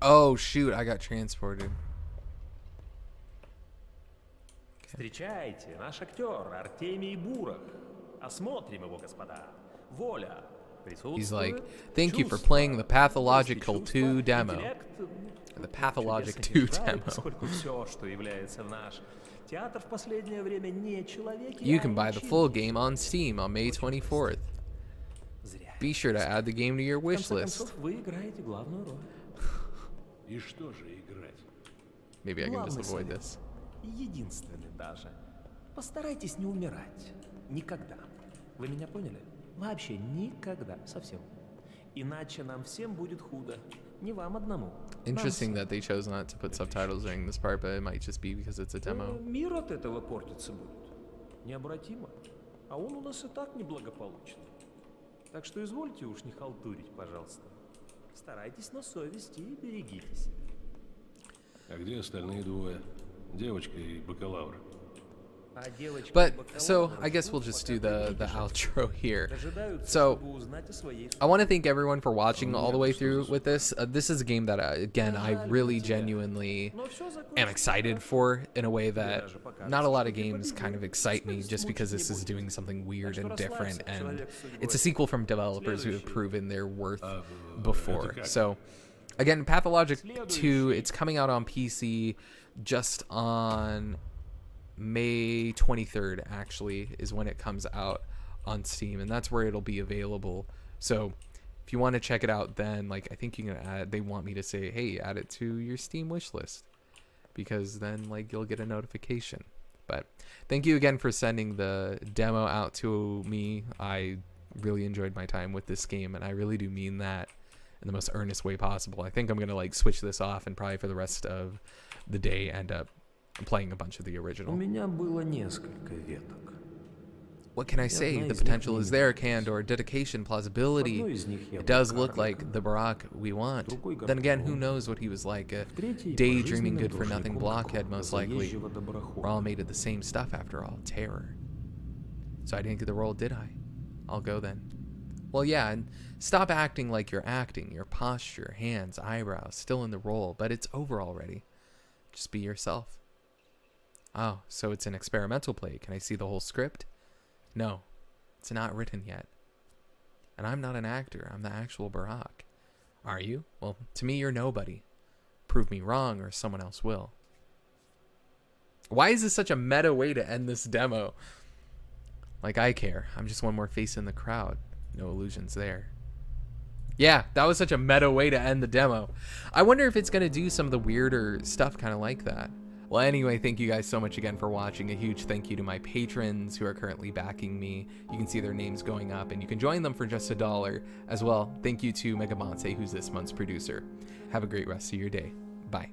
Oh, shoot. I got transported. Встречайте, наш актер Артемий Бурах. Осмотрим его, господа. Воля. He's like, thank you for playing the Pathological 2 demo. The Pathologic 2 demo. You can buy the full game on Steam on May 24th. Be sure to add the game to your wish list. Maybe I can just avoid this. Единственный даже. Постарайтесь не умирать. Никогда. Вы меня поняли? Вообще никогда. Совсем. Иначе нам всем будет худо. Не вам одному. Interesting that they chose not to put subtitles during this part, but it might just be because it's a demo. Мир от этого портиться будет. Необратимо. А он у нас и так неблагополучный. Так что извольте уж не халтурить, пожалуйста. Старайтесь на совести и берегите себя. А где остальные двое? Девочка и бакалавр. But so I guess we'll just do the outro here. So I want to thank everyone for watching all the way through with this. This is a game that again I really genuinely am excited for in a way that not a lot of games kind of excite me, just because this is doing something weird and different, and it's a sequel from developers who have proven their worth before. So again, Pathologic 2, it's coming out on PC just on May 23rd, actually, is when it comes out on Steam, and that's where it'll be available. So if you want to check it out, then like I think you can add, they want me to say, hey, add it to your Steam wish list, because then like you'll get a notification. But thank you again for sending the demo out to me. I really enjoyed my time with this game, and I really do mean that in the most earnest way possible. I think I'm gonna like switch this off and probably for the rest of the day end up playing a bunch of the original. У меня было несколько веток. What can I say? The potential is there, Candor. Dedication, plausibility. It does look like the Barack we want. Then again, who knows what he was like? A daydreaming good-for-nothing blockhead, most likely. We're all made of the same stuff, after all. Terror. So I didn't get the role, did I? I'll go then. Well, yeah, and stop acting like you're acting. Your posture, hands, eyebrows, still in the role, but it's over already. Just be yourself. Oh, so it's an experimental play. Can I see the whole script? No, it's not written yet. And I'm not an actor. I'm the actual Barack. Are you? Well, to me, you're nobody. Prove me wrong or someone else will. Why is this such a meta way to end this demo? Like I care. I'm just one more face in the crowd. No illusions there. Yeah, that was such a meta way to end the demo. I wonder if it's going to do some of the weirder stuff kind of like that. Well, anyway, thank you guys so much again for watching. A huge thank you to my patrons who are currently backing me. You can see their names going up, and you can join them for just $1 as well. Thank you to Megamonte, who's this month's producer. Have a great rest of your day. Bye.